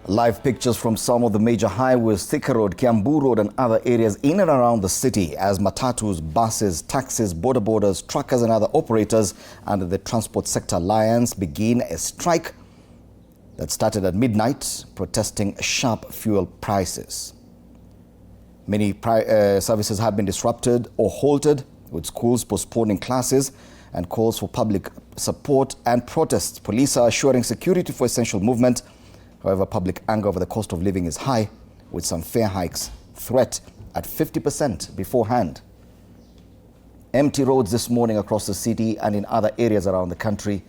Live pictures from some of the major highways, Thika Road, Kiambu Road and other areas in and around the city as Matatus, buses, taxis, boarders, truckers and other operators under the Transport Sector Alliance begin a strike that started at midnight, protesting sharp fuel prices. Many services have been disrupted or halted, with schools postponing classes and calls for public support and protests. Police are assuring security for essential movement. However, public anger over the cost of living is high, with some fare hikes threat at 50% beforehand. Empty roads this morning across the city and in other areas around the country.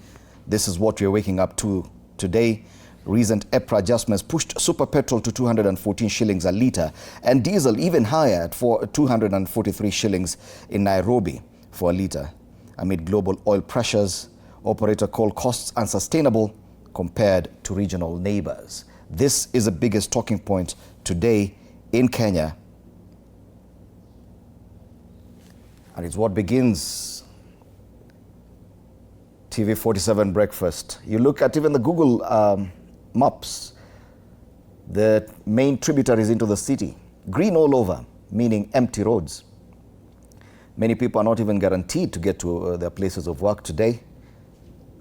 This is what we're waking up to today. Recent EPRA adjustments pushed super petrol to 214 shillings a litre and diesel even higher at 243 shillings in Nairobi for a litre. Amid global oil pressures, operator call costs unsustainable compared to regional neighbors. This is the biggest talking point today in Kenya. And it's what begins TV47 breakfast. You look at even the Google maps, the main tributaries into the city, green all over, meaning empty roads. Many people are not even guaranteed to get to their places of work today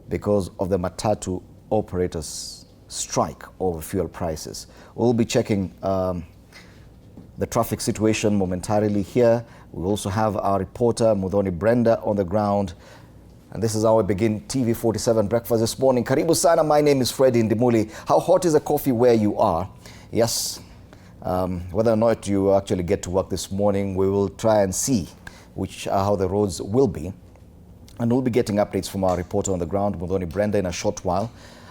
because of the Matatu operators' strike over fuel prices. We'll be checking the traffic situation momentarily here. We also have our reporter Muthoni Brenda on the ground. And this is how we begin TV47 breakfast this morning. Karibu sana, my name is Freddy Ndimuli. How hot is the coffee where you are? Yes, whether or not you actually get to work this morning, we will try and see how the roads will be. And we'll be getting updates from our reporter on the ground, Muthoni Brenda, in a short while.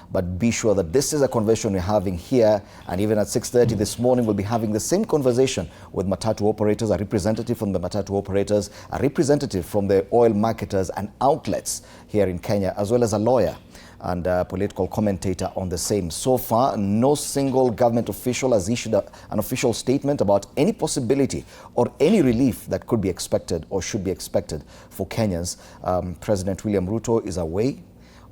But be sure that this is a conversation we're having here, and even at 6:30 this morning, we'll be having the same conversation with Matatu operators, a representative from the Matatu operators, a representative from the oil marketers and outlets here in Kenya, as well as a lawyer and a political commentator on the same. So far, no single government official has issued an official statement about any possibility or any relief that could be expected or should be expected for Kenyans. President William Ruto is away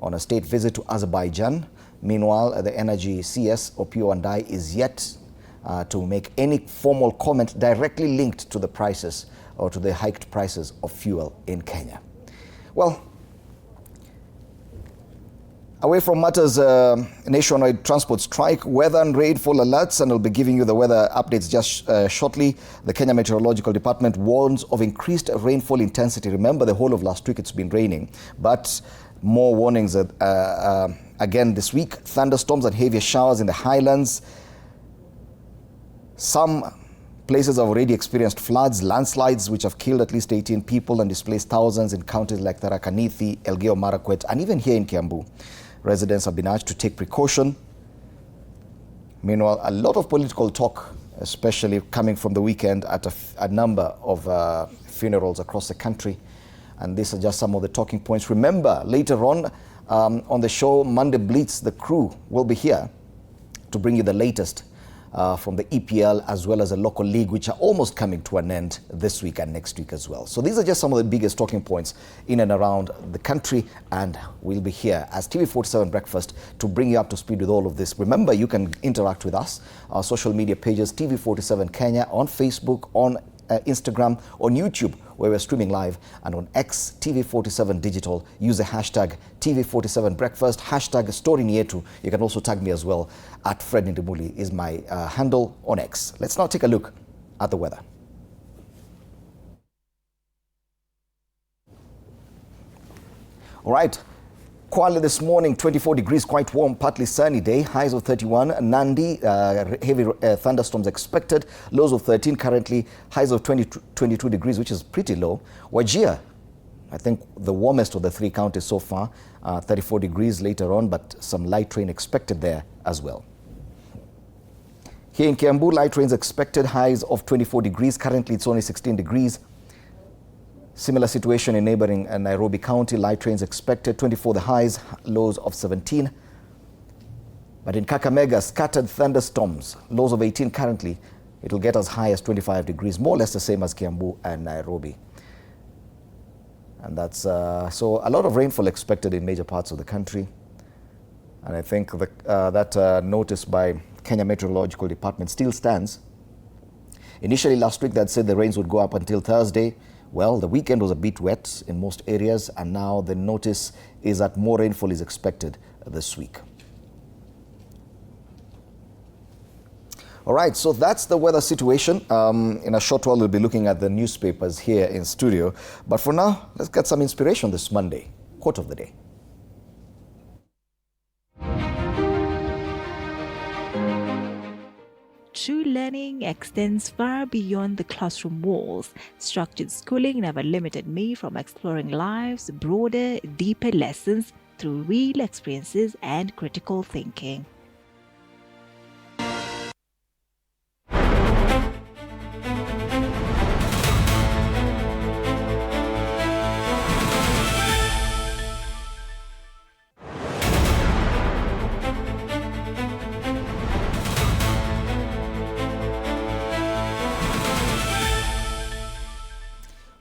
on a state visit to Azerbaijan. Meanwhile, the Energy CS, Opiyo Wandayi, is yet to make any formal comment directly linked to the prices or to the hiked prices of fuel in Kenya. Well, away from matters, nationwide transport strike, weather and rainfall alerts, and I'll be giving you the weather updates just shortly. The Kenya Meteorological Department warns of increased rainfall intensity. Remember, the whole of last week it's been raining, but more warnings again this week. Thunderstorms and heavier showers in the highlands. Some places have already experienced floods, landslides, which have killed at least 18 people and displaced thousands in counties like Tharaka Nithi, Elgeyo Marakwet, and even here in Kiambu. Residents have been urged to take precaution. Meanwhile, a lot of political talk, especially coming from the weekend at a number of funerals across the country. And these are just some of the talking points. Remember, later on the show, Monday Blitz, the crew will be here to bring you the latest from the EPL as well as the local league, which are almost coming to an end this week and next week as well. So these are just some of the biggest talking points in and around the country, and we'll be here as TV47 Breakfast to bring you up to speed with all of this. Remember, you can interact with us, our social media pages, TV47 Kenya, on Facebook, on Instagram, on YouTube, where we're streaming live, and on X, TV47 Digital. Use the hashtag TV47 Breakfast, hashtag Story Nietu. You can also tag me as well. At Fred Ndimuli is my handle on X. Let's now take a look at the weather. All right. Kwale this morning, 24 degrees, quite warm, partly sunny day, highs of 31. Nandi, heavy thunderstorms expected, lows of 13 currently, highs of 22 degrees, which is pretty low. Wajir, I think the warmest of the three counties so far, 34 degrees later on, but some light rain expected there as well. Here in Kiambu, light rains expected, highs of 24 degrees, currently it's only 16 degrees. Similar situation in neighboring Nairobi County, light rains expected, 24 the highs, lows of 17. But in Kakamega, scattered thunderstorms, lows of 18 currently. It will get as high as 25 degrees, more or less the same as Kiambu and Nairobi. And that's so a lot of rainfall expected in major parts of the country. And I think that notice by Kenya Meteorological Department still stands. Initially last week, they'd said the rains would go up until Thursday. Well, the weekend was a bit wet in most areas, and now the notice is that more rainfall is expected this week. All right, so that's the weather situation. In a short while, we'll be looking at the newspapers here in studio. But for now, let's get some inspiration this Monday. Quote of the day. True learning extends far beyond the classroom walls. Structured schooling never limited me from exploring life's broader, deeper lessons through real experiences and critical thinking.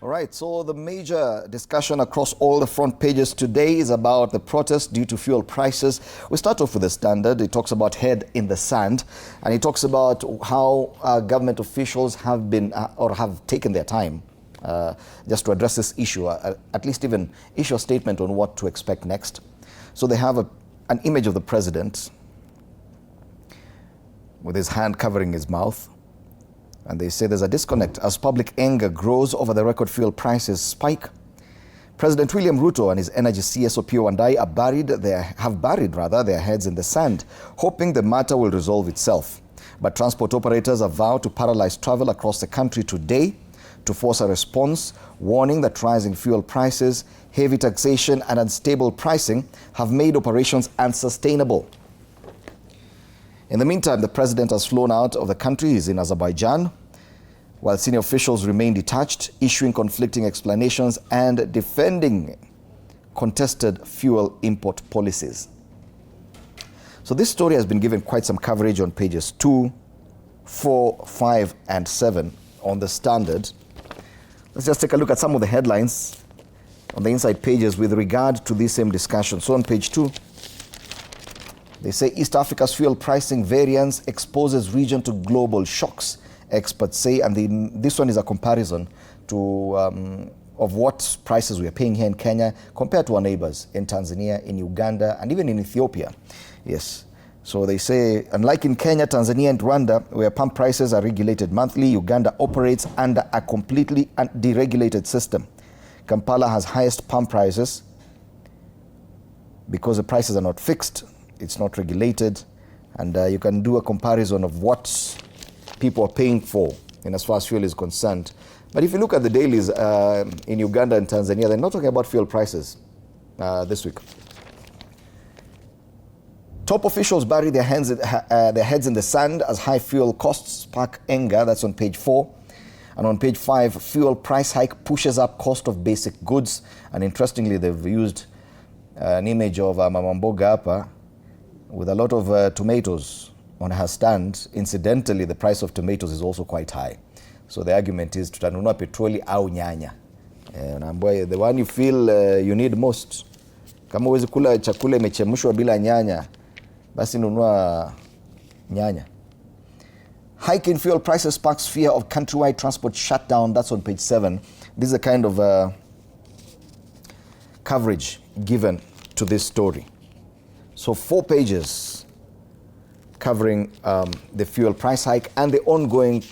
All right, so the major discussion across all the front pages today is about the protest due to fuel prices. We start off with the Standard. It talks about head in the sand, and it talks about how government officials have been or have taken their time just to address this issue, at least even issue a statement on what to expect next. So they have an image of the president with his hand covering his mouth. And they say there's a disconnect as public anger grows over the record fuel prices spike. President William Ruto and his energy CS Opiyo Wandayi have buried their heads in the sand, hoping the matter will resolve itself. But transport operators have vowed to paralyze travel across the country today to force a response, warning that rising fuel prices, heavy taxation and unstable pricing have made operations unsustainable. In the meantime, the president has flown out of the country. He's in Azerbaijan, while senior officials remain detached, issuing conflicting explanations and defending contested fuel import policies. So this story has been given quite some coverage on pages 2, 4, 5, and 7 on the Standard. Let's just take a look at some of the headlines on the inside pages with regard to this same discussion. So on page 2, they say East Africa's fuel pricing variance exposes region to global shocks, experts say. And this one is a comparison to of what prices we are paying here in Kenya compared to our neighbors in Tanzania, in Uganda, and even in Ethiopia. Yes. So they say, unlike in Kenya, Tanzania, and Rwanda, where pump prices are regulated monthly, Uganda operates under a completely deregulated system. Kampala has highest pump prices because the prices are not fixed. It's not regulated, and you can do a comparison of what people are paying for in as far as fuel is concerned. But if you look at the dailies in Uganda and Tanzania, they're not talking about fuel prices this week. Top officials bury their heads in the sand as high fuel costs spark anger. That's on page 4. And on page 5, fuel price hike pushes up cost of basic goods. And interestingly, they've used an image of Mama Mboga hapa with a lot of tomatoes on her stand. Incidentally, the price of tomatoes is also quite high. So the argument is tutanunua petroli au nyanya. The one you feel you need most. Kama huwezi kula chakula imechemshwa bila nyanya, basi nunua nyanya. Hike in fuel prices sparks fear of countrywide transport shutdown. That's on page 7. This is a kind of coverage given to this story. So 4 pages covering the fuel price hike and the ongoing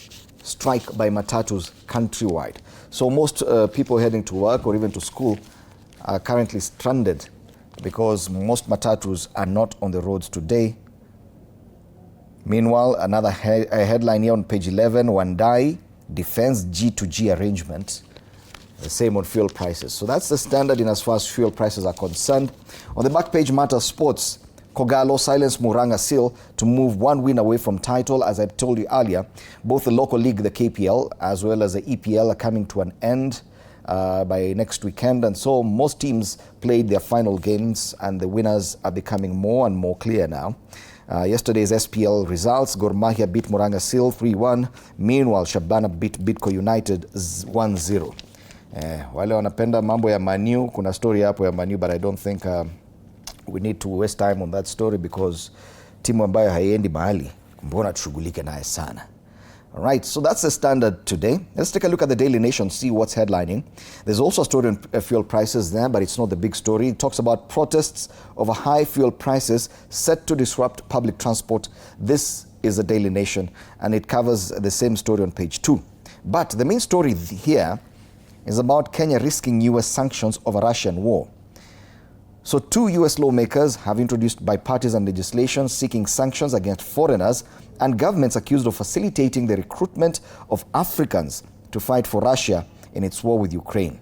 strike by Matatus countrywide. So most people heading to work or even to school are currently stranded because most Matatus are not on the roads today. Meanwhile, another headline here on page 11, Wandayi defends G2G arrangement. The same on fuel prices. So that's the Standard in as far as fuel prices are concerned. On the back page, Matter Sports. Kogalo silenced Muranga Seal to move one win away from title. As I told you earlier, both the local league, the KPL, as well as the EPL are coming to an end by next weekend. And so most teams played their final games and the winners are becoming more and more clear now. Yesterday's SPL results, Gor Mahia beat Muranga Seal 3-1. Meanwhile, Shabana beat Bidco United 1-0. Wale wanapenda mambo ya Manu, kuna story hapo ya Manu, but I don't think we need to waste time on that story because timu ambayo haiendi mahali mbona tushughulike naye sana. All right, so that's the Standard today. Let's take a look at the Daily Nation, see what's headlining. There's also a story on fuel prices there, but it's not the big story. It talks about protests over high fuel prices set to disrupt public transport. This is the Daily Nation, and it covers the same story on page 2. But the main story here is about Kenya risking US sanctions over Russian war. So 2 US lawmakers have introduced bipartisan legislation seeking sanctions against foreigners and governments accused of facilitating the recruitment of Africans to fight for Russia in its war with Ukraine.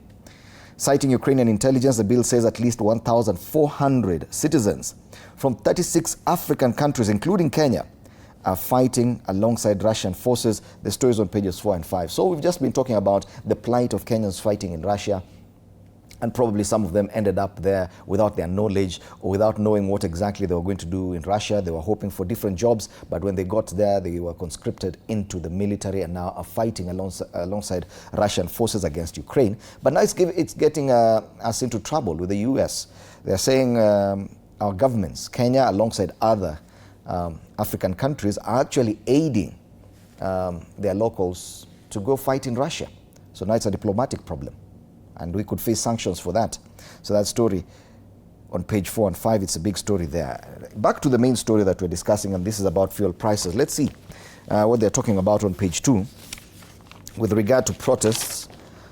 Citing Ukrainian intelligence, the bill says at least 1,400 citizens from 36 African countries, including Kenya, are fighting alongside Russian forces. The story is on pages 4 and 5. So we've just been talking about the plight of Kenyans fighting in Russia, and probably some of them ended up there without their knowledge or without knowing what exactly they were going to do in Russia. They were hoping for different jobs, but when they got there, they were conscripted into the military and now are fighting alongside Russian forces against Ukraine. But now it's getting us into trouble with the US. They're saying our governments, Kenya alongside other African countries, are actually aiding their locals to go fight in Russia. So now it's a diplomatic problem, and we could face sanctions for that. So that story on page 4 and 5, it's a big story there. Back to the main story that we're discussing, and this is about fuel prices. Let's see what they're talking about on page 2 with regard to protests.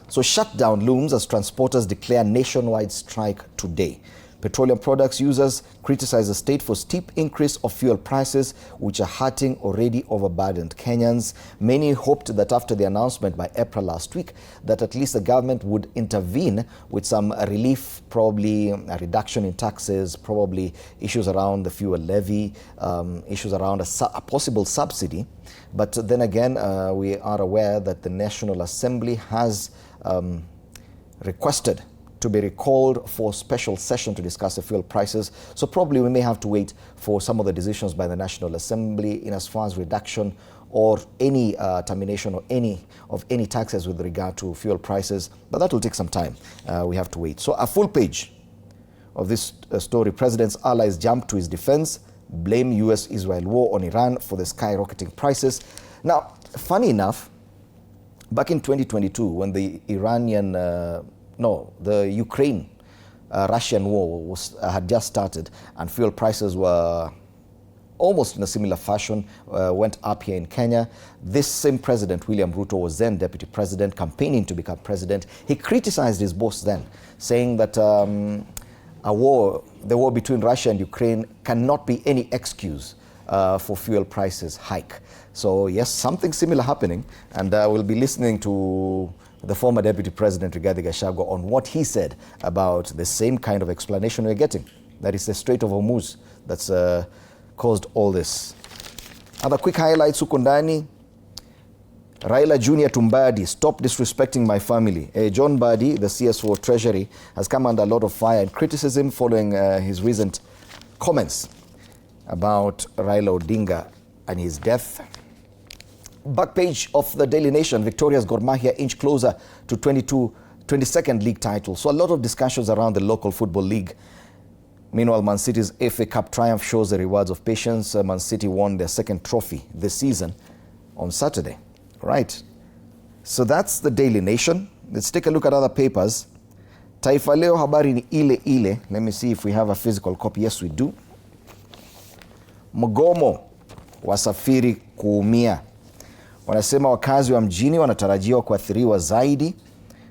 So shutdown looms as transporters declare nationwide strike today. Petroleum products users criticize the state for steep increase of fuel prices, which are hurting already overburdened Kenyans. Many hoped that after the announcement by April last week that at least the government would intervene with some relief, probably a reduction in taxes, probably issues around the fuel levy, issues around a possible subsidy. But then again, we are aware that the National Assembly has requested to be recalled for special session to discuss the fuel prices. So probably we may have to wait for some of the decisions by the National Assembly in as far as reduction or any termination or any taxes with regard to fuel prices. But that will take some time. We have to wait. So a full page of this story: President's allies jump to his defense, blame US-Israel war on Iran for the skyrocketing prices. Now, funny enough, back in 2022, when the the Ukraine-Russian war had just started and fuel prices were almost in a similar fashion, went up here in Kenya. This same president, William Ruto, was then deputy president, campaigning to become president. He criticized his boss then, saying that the war between Russia and Ukraine cannot be any excuse for fuel prices hike. So yes, something similar happening, and we'll be listening to the former deputy president Rigathi Gachagua on what he said about the same kind of explanation we're getting. That is the Strait of Hormuz that's caused all this. Other quick highlights huko ndani. Raila Jr. to Mbadi, stop disrespecting my family. John Mbadi, the CS for Treasury, has come under a lot of fire and criticism following his recent comments about Raila Odinga and his death. Back page of the Daily Nation: Victoria's Gor Mahia inch closer to 22nd league title. So a lot of discussions around the local football league. Meanwhile, Man City's FA Cup triumph shows the rewards of patience. Man City won their second trophy this season on Saturday. Right. So that's the Daily Nation. Let's take a look at other papers. Taifa Leo habari ni ile ile. Let me see if we have a physical copy. Yes, we do. Mgomo, wasafiri kuumia. Wanasema wakazi wa mjini wanatarajiwa kuathiriwa zaidi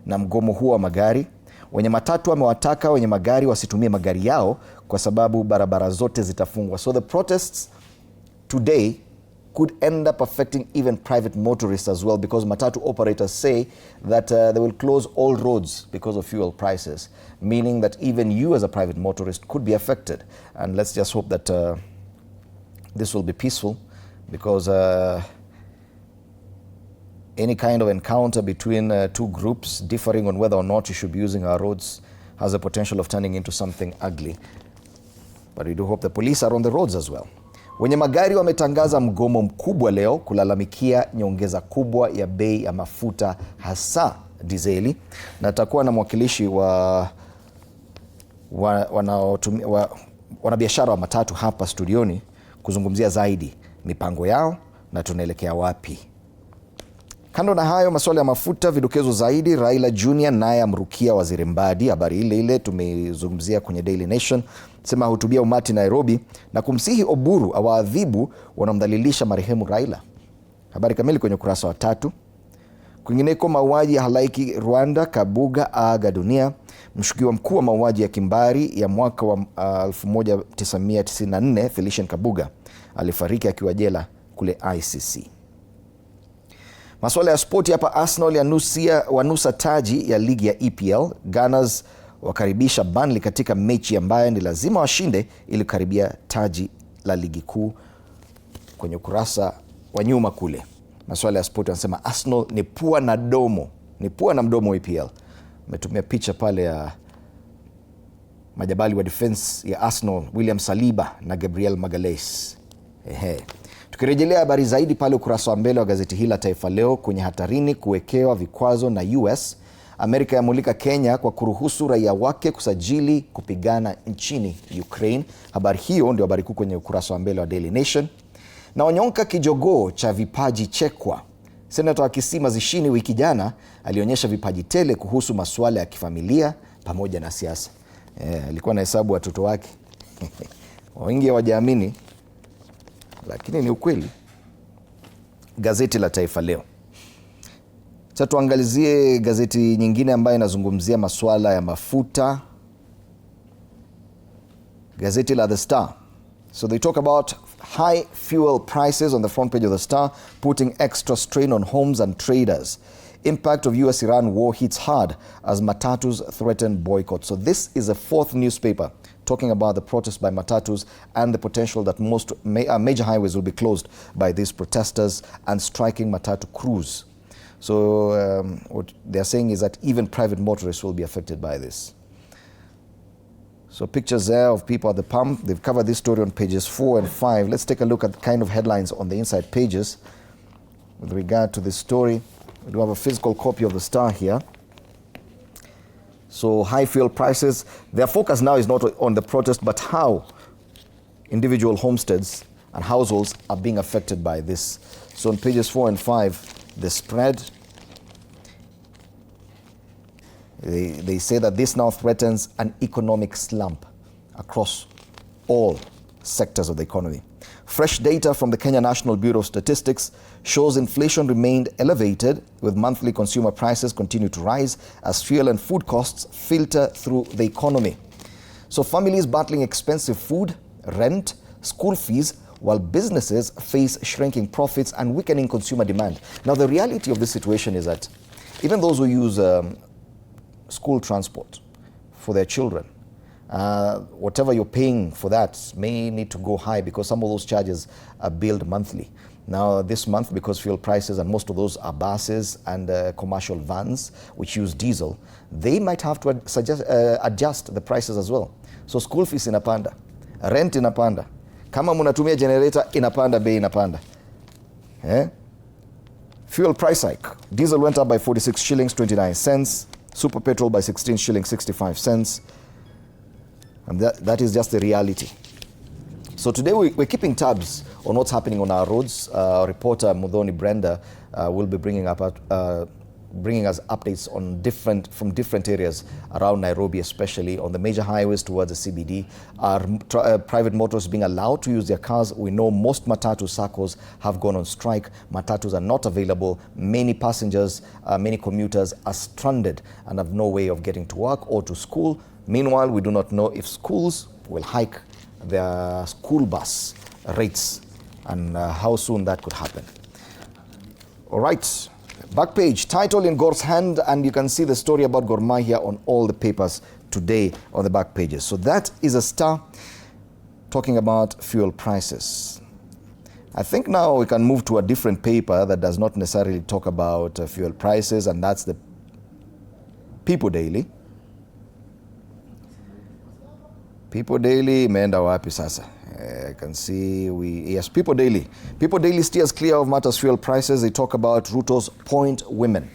na mgomo huo wa magari. Wenye matatu wamewataka wenye magari wasitumie magari yao kwa sababu barabara zote zitafungwa. So the protests today could end up affecting even private motorists as well, because matatu operators say that they will close all roads because of fuel prices, meaning that even you as a private motorist could be affected. And let's just hope that this will be peaceful, because any kind of encounter between two groups differing on whether or not you should be using our roads has the potential of turning into something ugly. But we do hope the police are on the roads as well. Wenye magari wametangaza mgomo mkubwa leo kulalamikia nyongeza kubwa ya bei ya mafuta, hasa dizeli, na takuwa na mwakilishi wanabiashara wa matatu hapa studioni kuzungumzia zaidi mipango yao na tunaelekea wapi. Kando na hayo masuala ya mafuta, vidokezo zaidi, Raila Junior naye amrukia Waziri Mbadi. Habari ile ile tumezungumzia kwenye Daily Nation. Sema hutubia umati Nairobi na kumsihi Oburu awaadhibu wanamdhalilisha marehemu Raila. Habari kamili kwenye ukurasa wa 3. Kwingineko, mauaji ya halaiki Rwanda, Kabuga aaga dunia. Mshukiwa mkuu wa mauaji ya kimbari ya mwaka wa 1994 Felician Kabuga alifariki akiwa jela kule ICC. Masuala ya spoti hapa, Arsenal wanusa taji ya ligi ya EPL. Gunners wakaribisha Burnley katika mechi ambayo ni lazima washinde ili kukaribia taji la ligi kuu. Kwenye ukurasa wa nyuma kule, masuala ya spoti wanasema Arsenal ni pua na domo, ni pua na mdomo EPL. Umetumia picha pale ya majabali wa defense ya Arsenal, William Saliba na Gabriel Magalhaes. Tukirejelea habari zaidi pale ukurasa wa mbele wa gazeti hili la Taifa Leo, kwenye hatarini kuwekewa vikwazo na US, Amerika yamulika Kenya kwa kuruhusu raia wake kusajili kupigana nchini Ukraine. Habari hiyo ndio habari kuu kwenye ukurasa wa mbele wa Daily Nation. Na Onyonka kijogoo cha vipaji chekwa. Senata wa Kisii Mazishini wiki jana alionyesha vipaji tele kuhusu masuala ya kifamilia pamoja na siasa. Alikuwa na hesabu watoto wake. Wengi hawajaamini, lakini ni ukweli. Gazeti la Taifa Leo. Sasa tuangalizie gazeti nyingine ambayo inazungumzia masuala ya mafuta. Gazeti la The Star. So they talk about high fuel prices on the front page of The Star, putting extra strain on homes and traders. Impact of US-Iran war hits hard as Matatus threaten boycott. So this is a fourth newspaper talking about the protest by Matatus and the potential that most major highways will be closed by these protesters and striking Matatu crews. So what they're saying is that even private motorists will be affected by this. So pictures there of people at the pump. They've covered this story on pages 4 and 5. Let's take a look at the kind of headlines on the inside pages with regard to this story. We do have a physical copy of the Star here. So high fuel prices, their focus now is not on the protest, but how individual homesteads and households are being affected by this. So on pages 4 and 5, the spread, they say that this now threatens an economic slump across all sectors of the economy. Fresh data from the Kenya National Bureau of Statistics shows inflation remained elevated, with monthly consumer prices continue to rise as fuel and food costs filter through the economy. So families battling expensive food, rent, school fees, while businesses face shrinking profits and weakening consumer demand. Now, the reality of this situation is that even those who use school transport for their children, whatever you're paying for that may need to go high because some of those charges are billed monthly. Now this month, because fuel prices, and most of those are buses and commercial vans which use diesel, they might have to adjust the prices as well. So school fees inapanda, rent inapanda, kama munatumia generator inapanda, bei inapanda. Fuel price hike. Diesel went up by 46 shillings 29 cents, super petrol by 16 shillings 65 cents. And that is just the reality. So today we're keeping tabs on what's happening on our roads. Our reporter Mudhoni Brenda will be bringing us updates on from different areas around Nairobi, especially on the major highways towards the CBD. Are private motorists being allowed to use their cars? We know most Matatu SACCOs have gone on strike. Matatus are not available. Many passengers, many commuters are stranded and have no way of getting to work or to school. Meanwhile, we do not know if schools will hike their school bus rates and how soon that could happen. All right, back page, title in Gor's hand, and you can see the story about Gor Mahia on all the papers today on the back pages. So that is a Star talking about fuel prices. I think now we can move to a different paper that does not necessarily talk about fuel prices, and that's the People Daily. People Daily imeenda wapi sasa? I can see yes, People Daily. People Daily steers clear of matters fuel prices. They talk about Ruto's point women.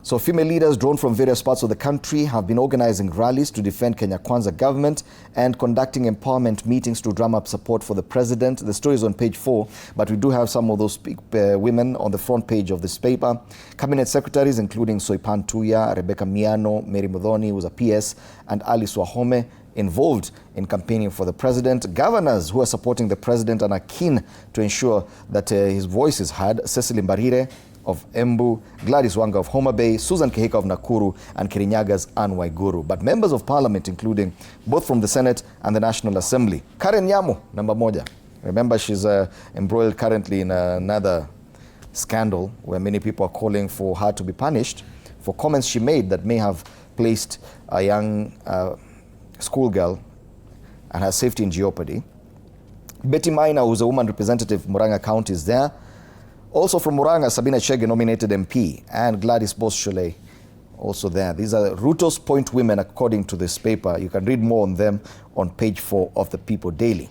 So female leaders drawn from various parts of the country have been organizing rallies to defend Kenya Kwanza government and conducting empowerment meetings to drum up support for the president. The story is on page 4, but we do have some of those women on the front page of this paper. Cabinet secretaries including Soipan Tuya, Rebecca Miano, Mary Muthoni, who was a PS, and Alice Wahome involved in campaigning for the president. Governors who are supporting the president and are keen to ensure that his voice is heard: Cecily Mbarire of Embu, Gladys Wanga of Homa Bay, Susan Kihika of Nakuru, and Kirinyaga's Anne Waiguru. But members of parliament, including both from the Senate and the National Assembly. Karen Nyamu, number moja. Remember, she's embroiled currently in another scandal where many people are calling for her to be punished for comments she made that may have placed a young schoolgirl and her safety in jeopardy. Betty Maina, who's a woman representative from Murang'a County, is there. Also from Murang'a, Sabina Chege, nominated MP, and Gladys Boschole, also there. These are Ruto's point women, according to this paper. You can read more on them on page 4 of the People Daily.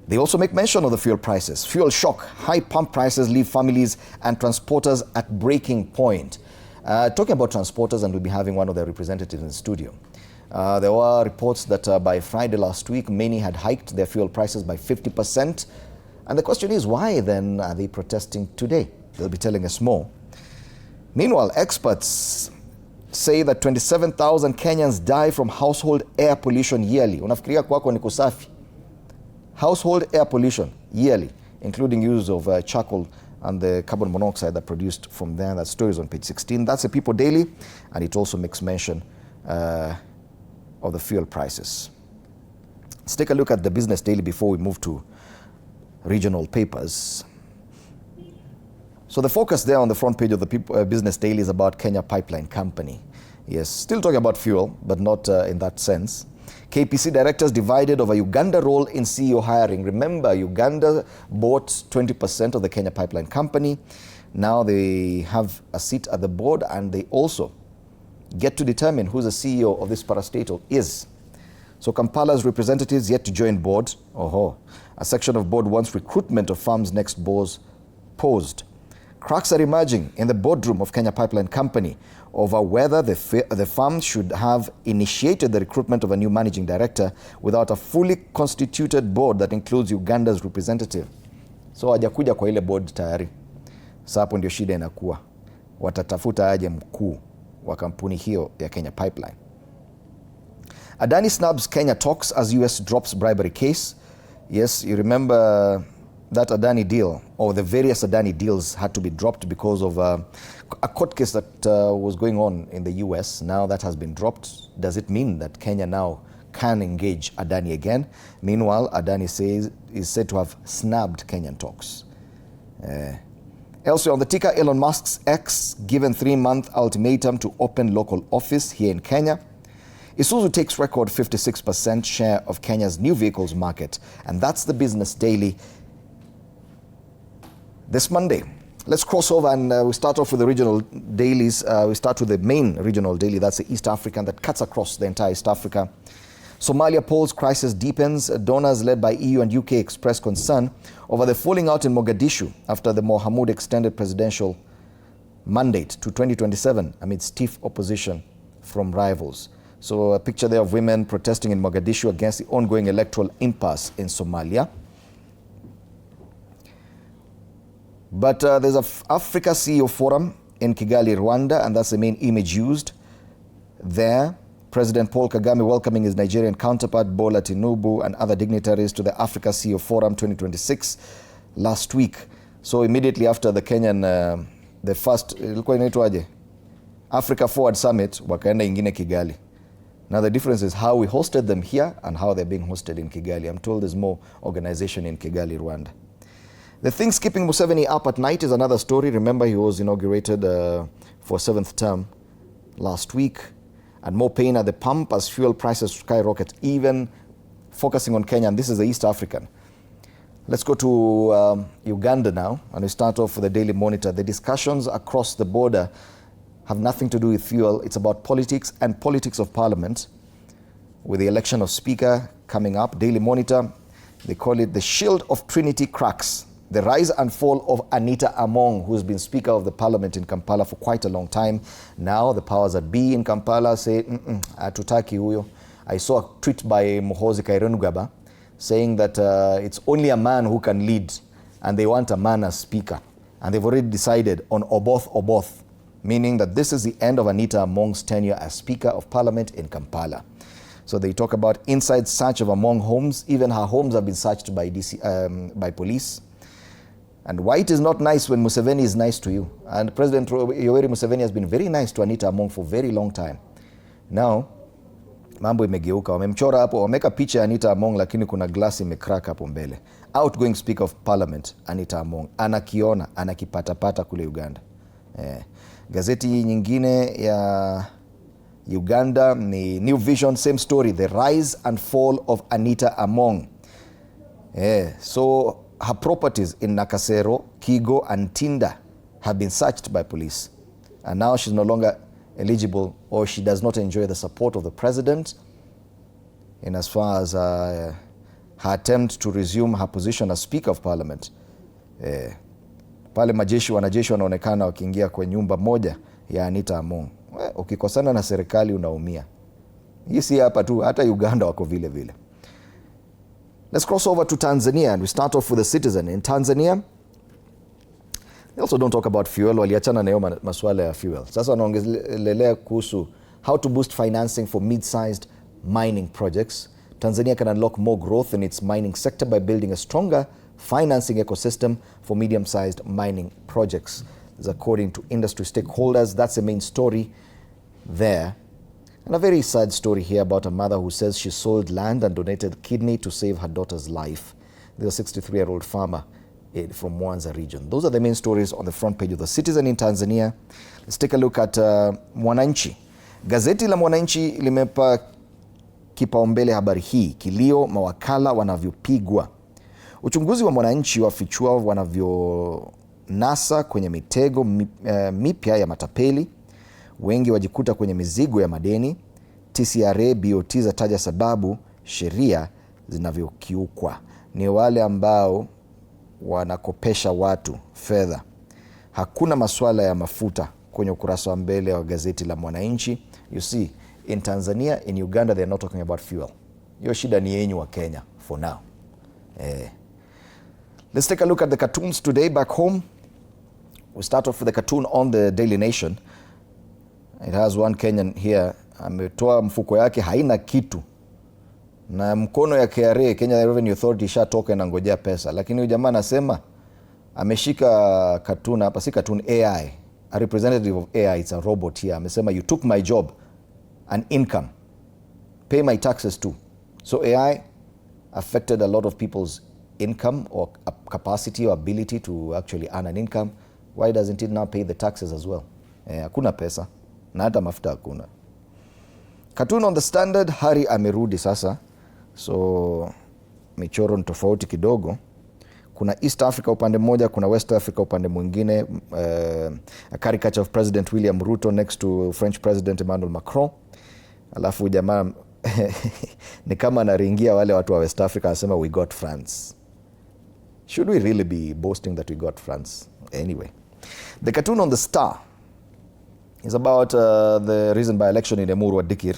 They also make mention of the fuel prices. Fuel shock. High pump prices leave families and transporters at breaking point. Talking about transporters, and we'll be having one of their representatives in the studio. There were reports that by Friday last week, many had hiked their fuel prices by 50%. And the question is, why then are they protesting today? They'll be telling us more. Meanwhile, experts say that 27,000 Kenyans die from household air pollution yearly. Unafikiria kwako ni kusafi. Household air pollution yearly, including use of charcoal and the carbon monoxide that produced from there. That story is on page 16. That's a People Daily, and it also makes mention of the fuel prices. Let's take a look at the Business Daily before we move to regional papers. So the focus there on the front page of the Business Daily is about Kenya Pipeline Company. Yes, still talking about fuel, but not in that sense. KPC directors divided over Uganda role in CEO hiring. Remember, Uganda bought 20% of the Kenya Pipeline Company. Now they have a seat at the board, and they also get to determine who the CEO of this parastatal is. So Kampala's representatives yet to join board. A section of board wants recruitment of firm's next boss posed. Cracks are emerging in the boardroom of Kenya Pipeline Company over whether the firm should have initiated the recruitment of a new managing director without a fully constituted board that includes Uganda's representative. So hajakuja kwa ile board tayari. Sasa hapo ndio shida inakuwa. Watatafuta aje mkuu wa kampuni hiyo ya Kenya Pipeline. Adani snubs Kenya talks as US drops bribery case. Yes, you remember that Adani deal, or the various Adani deals had to be dropped because of a court case that was going on in the US. Now that has been dropped. Does it mean that Kenya now can engage Adani again? Meanwhile, Adani is said to have snubbed Kenyan talks. Elsewhere on the ticker, Elon Musk's X given 3-month ultimatum to open local office here in Kenya. Isuzu takes record 56% share of Kenya's new vehicles market. And that's the Business Daily this Monday. Let's cross over and we start off with the regional dailies. We start with the main regional daily, that's the East African, that cuts across the entire East Africa. Somalia polls crisis deepens. Donors led by EU and UK express concern over the falling out in Mogadishu after the Mohamud extended presidential mandate to 2027 amid stiff opposition from rivals. So a picture there of women protesting in Mogadishu against the ongoing electoral impasse in Somalia. But there's an Africa CEO Forum in Kigali, Rwanda, and that's the main image used there. President Paul Kagame welcoming his Nigerian counterpart Bola Tinubu and other dignitaries to the Africa CEO Forum 2026 last week. So immediately after the Kenyan, the first, ilikuwa inaitwaje? Africa Forward Summit, wakaenda ingine Kigali. Now the difference is how we hosted them here and how they're being hosted in Kigali. I'm told there's more organization in Kigali, Rwanda. The things keeping Museveni up at night is another story. Remember, he was inaugurated for 7th term last week. And more pain at the pump as fuel prices skyrocket, even focusing on Kenya. And this is the East African. Let's go to Uganda now, and we start off with the Daily Monitor. The discussions across the border have nothing to do with fuel. It's about politics and politics of parliament, with the election of Speaker coming up. Daily Monitor, they call it the Shield of Trinity cracks. the rise and fall of Anita Among, who's been Speaker of the Parliament in Kampala for quite a long time. Now the powers that be in Kampala say, hatutaki huyo. I saw a tweet by Muhoozi Kainerugaba saying that it's only a man who can lead, and they want a man as Speaker. And they've already decided on Oboth, meaning that this is the end of Anita Among's tenure as Speaker of Parliament in Kampala. So they talk about inside search of Among homes. Even her homes have been searched by police. And why it is not nice when Museveni is nice to you. And President Yoweri Museveni has been very nice to Anita Among for a very long time. Now, mambo imegeuka. Wamemchora hapo, wameka picha ya Anita Among, lakini kuna glasi imecrack hapo mbele. Outgoing Speaker of Parliament, Anita Among. Anakiona, anakipatapata kule Uganda. Gazeti nyingine ya Uganda ni New Vision, same story, the rise and fall of Anita Among. So her properties in Nakasero, Kigo and Tinda have been searched by police. And now she's no longer eligible, or she does not enjoy the support of the president in as far as her attempt to resume her position as Speaker of Parliament. Pale wanajeshi wanaonekana wakiingia kwa nyumba moja ya Anita Among. Ukikosana na serikali unaumia. Hii si hapa tu, hata Uganda wako vile vile. Let's cross over to Tanzania, and we start off with the Citizen. In Tanzania, they also don't talk about fuel. Waliachana na hiyo masuala ya fuel. Sasa wanaongelelea kuhusu how to boost financing for mid-sized mining projects. Tanzania can unlock more growth in its mining sector by building a stronger financing ecosystem for medium-sized mining projects. This according to industry stakeholders. That's the main story there. And a very sad story here about a mother who says she sold land and donated kidney to save her daughter's life. There's a 63-year-old farmer from Mwanza region. Those are the main stories on the front page of the Citizen in Tanzania. Let's take a look at Mwananchi. Gazeti la Mwananchi limepa kipaumbele habari hii, kilio mawakala wanavyopigwa. Uchunguzi wa Mwananchi wafichua wanavyonasa kwenye mitego mipya ya matapeli. Wengi wajikuta kwenye mizigo ya madeni. TCRA, BOT zataja sababu sheria zinavyokiukwa. Ni wale ambao wanakopesha watu fedha. Hakuna masuala ya mafuta kwenye ukurasa wa mbele wa gazeti la Mwananchi. You see, in Tanzania, in Uganda, they're not talking about fuel. Hiyo shida ni yenyu wa Kenya for now. Let's take a look at the cartoons today back home. We start off with a cartoon on the Daily Nation. It has one Kenyan here. Ametoa mfuko yake haina kitu. Na mkono ya KRA, Kenya Revenue Authority, shatoka na ngojea pesa. Lakini huyu jamaa anasema ameshika cartoon hapa, si cartoon, AI. A representative of AI, it's a robot here. Amesema you took my job and income. Pay my taxes too. So AI affected a lot of people's income or capacity or ability to actually earn an income. Why doesn't it now pay the taxes as well? Hakuna pesa na hata mafuta hakuna. Cartoon on the Standard, Hari amerudi sasa. So michoro ni tofauti kidogo. Kuna East Africa upande mmoja, kuna West Africa upande mwingine. A caricature of President William Ruto next to French President Emmanuel Macron. Alafu jamaa ni kama anaringia wale watu wa West Africa, anasema we got France. Should we really be boasting that we got France? Anyway, the cartoon on the Star is about the recent by-election in Emuru Dikir,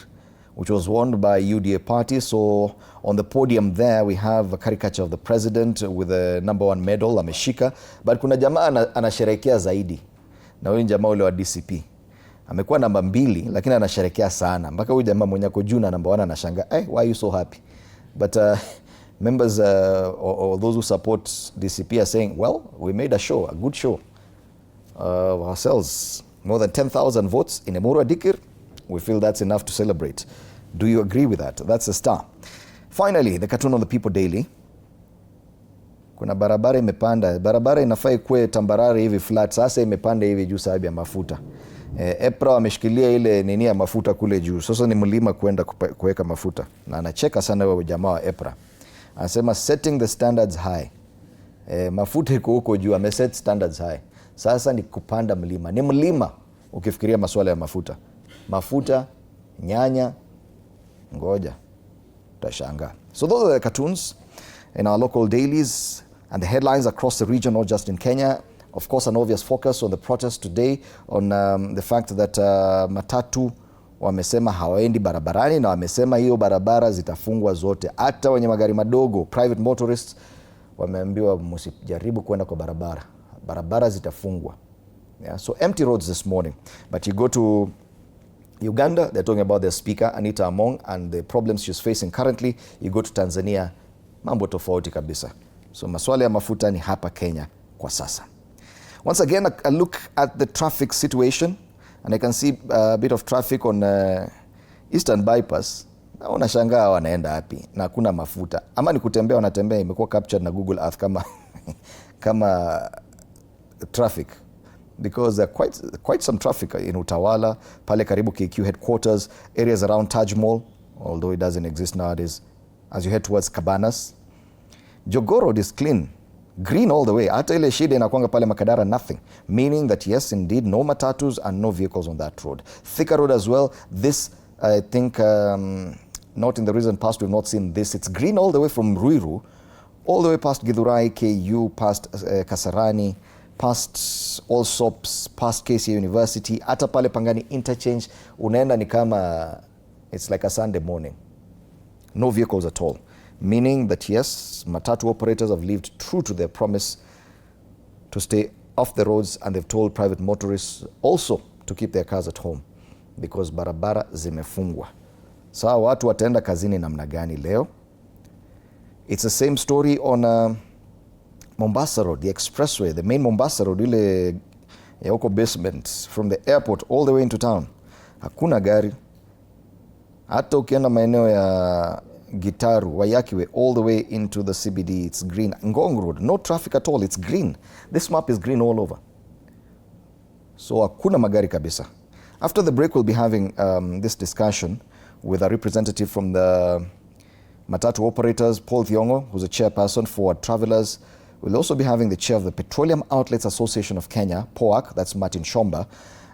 which was won by UDA party. So on the podium there, we have a caricature of the president with a #1 medal, ameshika. But kuna jamaa anasherekea zaidi. Na huyu jamaa ule wa DCP. Amekuwa namba 2, lakini anasherekea sana. Mpaka huyu jamaa mwenye ako juu na #1 anashanga, why are you so happy? But members or those who support DCP are saying, well, we made a show, a good show of ourselves. More than 10,000 votes in Emuru Dikir. We feel that's enough to celebrate. Do you agree with that? That's the Star. Finally, the cartoon on the People Daily. Kuna barabara imepanda. Barabara inafaa ikuwe tambarare hivi flat. Sasa imepanda hivi juu sababu ya mafuta. EPRA ameshikilia ile nini ya mafuta kule juu. Sasa ni mlima kwenda kuweka mafuta. Na anacheka sana huyo jamaa wa EPRA. Anasema setting the standards high. Mafuta iko huko juu, ameset standards high. Sasa ni kupanda mlima. Ni mlima ukifikiria masuala ya mafuta. Mafuta, nyanya, ngoja, utashangaa. So those are the cartoons in our local dailies. And the headlines across the region, not just in Kenya, of course, an obvious focus on the protest today on the fact that Matatu wamesema hawaendi barabarani na wamesema hiyo barabara zitafungwa zote. Hata wenye magari madogo, private motorists, wameambiwa msijaribu kwenda kwa barabara. Barabara zitafungwa. Yeah, so empty roads this morning. But you go to Uganda, they're talking about their speaker, Anita Among, and the problems she's facing currently. You go to Tanzania, mambo tofauti kabisa. So maswala ya mafuta ni hapa Kenya kwa sasa. Once again, a look at the traffic situation. And I can see a bit of traffic on Eastern Bypass. Na unashangaa wanaenda wapi na hakuna mafuta. Ama ni kutembea wanatembea, imekuwa captured na Google Earth kama traffic. Because there are quite some traffic in Utawala, pale karibu KQ headquarters, areas around Taj Mall, although it doesn't exist nowadays, as you head towards Cabanas. Jogoo Road is clean, green all the way. Hata ile shida inakuanga pale Makadara, nothing. Meaning that yes, indeed, no matatus and no vehicles on that road. Thika Road as well, this, I think, not in the recent past, we've not seen this. It's green all the way from Ruiru, all the way past Githurai, KU, past Kasarani, past Allsops, past KCA University, hata pale Pangani interchange, unaenda ni kama, it's like a Sunday morning. No vehicles at all. Meaning that yes, Matatu operators have lived true to their promise to stay off the roads, and they've told private motorists also to keep their cars at home because barabara zimefungwa. Sawa, watu wataenda kazini namna gani leo? It's the same story on Mombasa Road, the expressway, the main Mombasa Road, ile ya huko basement, from the airport all the way into town. Hakuna gari. Hata ukienda maeneo ya Gitaru, Wayakiwe, all the way into the CBD, it's green. Ngong Road, no traffic at all, it's green. This map is green all over. So hakuna magari kabisa. After the break, we'll be having this discussion with a representative from the Matatu operators, Paul Thiongo, who's a chairperson for Travelers. We'll also be having the chair of the Petroleum Outlets Association of Kenya, POAC, that's Martin Shomba,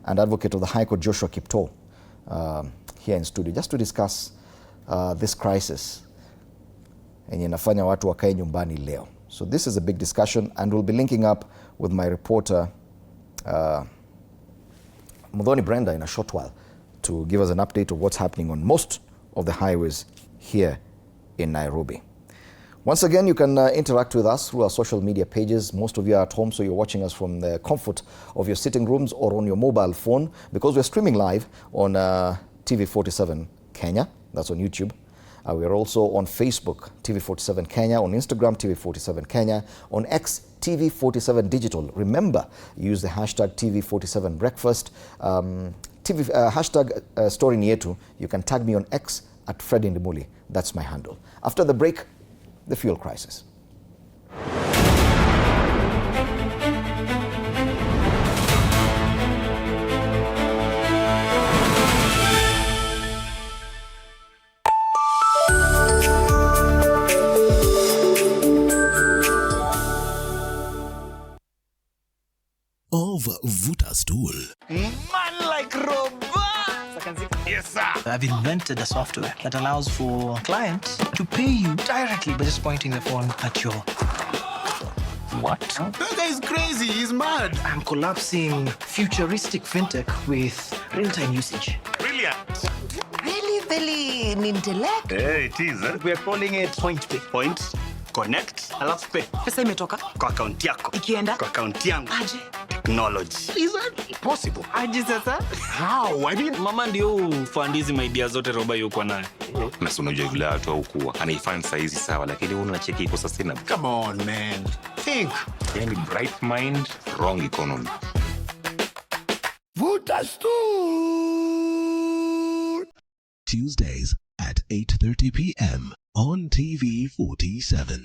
and advocate of the High Court, Joshua Kipto, here in studio, just to discuss this crisis yenye inafanya watu wakae nyumbani leo. So this is a big discussion, and we'll be linking up with my reporter, Mudhoni Brenda, in a short while to give us an update of what's happening on most of the highways here in Nairobi. Once again, you can interact with us through our social media pages. Most of you are at home, so you're watching us from the comfort of your sitting rooms or on your mobile phone, because we're streaming live on TV47 Kenya. That's on YouTube. We're also on Facebook, TV47 Kenya, on Instagram, TV47 Kenya, on X, TV47 Digital. Remember, use the hashtag TV47 Breakfast. Hashtag story ni yetu. You can tag me on X at Fred Indimuli. That's my handle. After the break, the fuel crisis. Of Vuta Stool. Man like robot! Yes, sir. I've invented a software that allows for clients to pay you directly by just pointing the phone at your... What? That guy is crazy. He's mad. I'm collapsing futuristic fintech with real-time usage. Brilliant. Really, very intellect. Hey, it is. We are calling it Point Pay. Point, connect, alafu pay. Pesa imetoka Kwa account yako. ikienda Kwa account yangu. aje Technology. Is that possible? aje sasa. How? I mean, Mama ndio ufandizi maidia zote roba yuko naye. Na si unajua vile watu haukuwa anaifanya saizi sawa, lakini unacheki iko sustainable. come on, man. Think. Yani bright mind, wrong economy. Vuta stool. Tuesdays at 8:30 p.m. on TV47.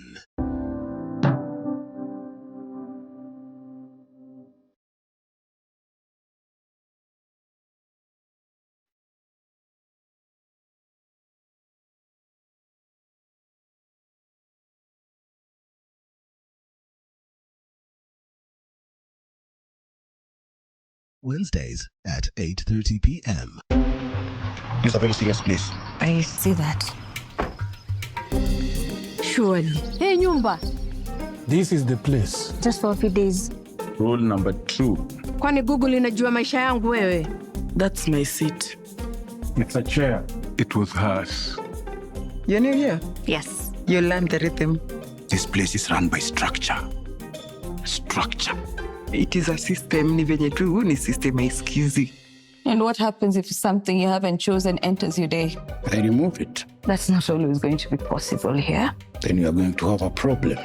Wednesdays at 8:30 p.m. It's a very serious place. I see that. Surely. Hey, nyumba. This is the place. Just for a few days. Rule number 2. Kwani Google inajua maisha yangu wewe? That's my seat. It's a chair. It was hers. You're new here? Yes. You learned the rhythm. This place is run by structure. Structure. It is a system. Ni venye tu ni system haisikizi. And what happens if something you haven't chosen enters your day? I remove it. That's not always going to be possible here. Then you are going to have a problem.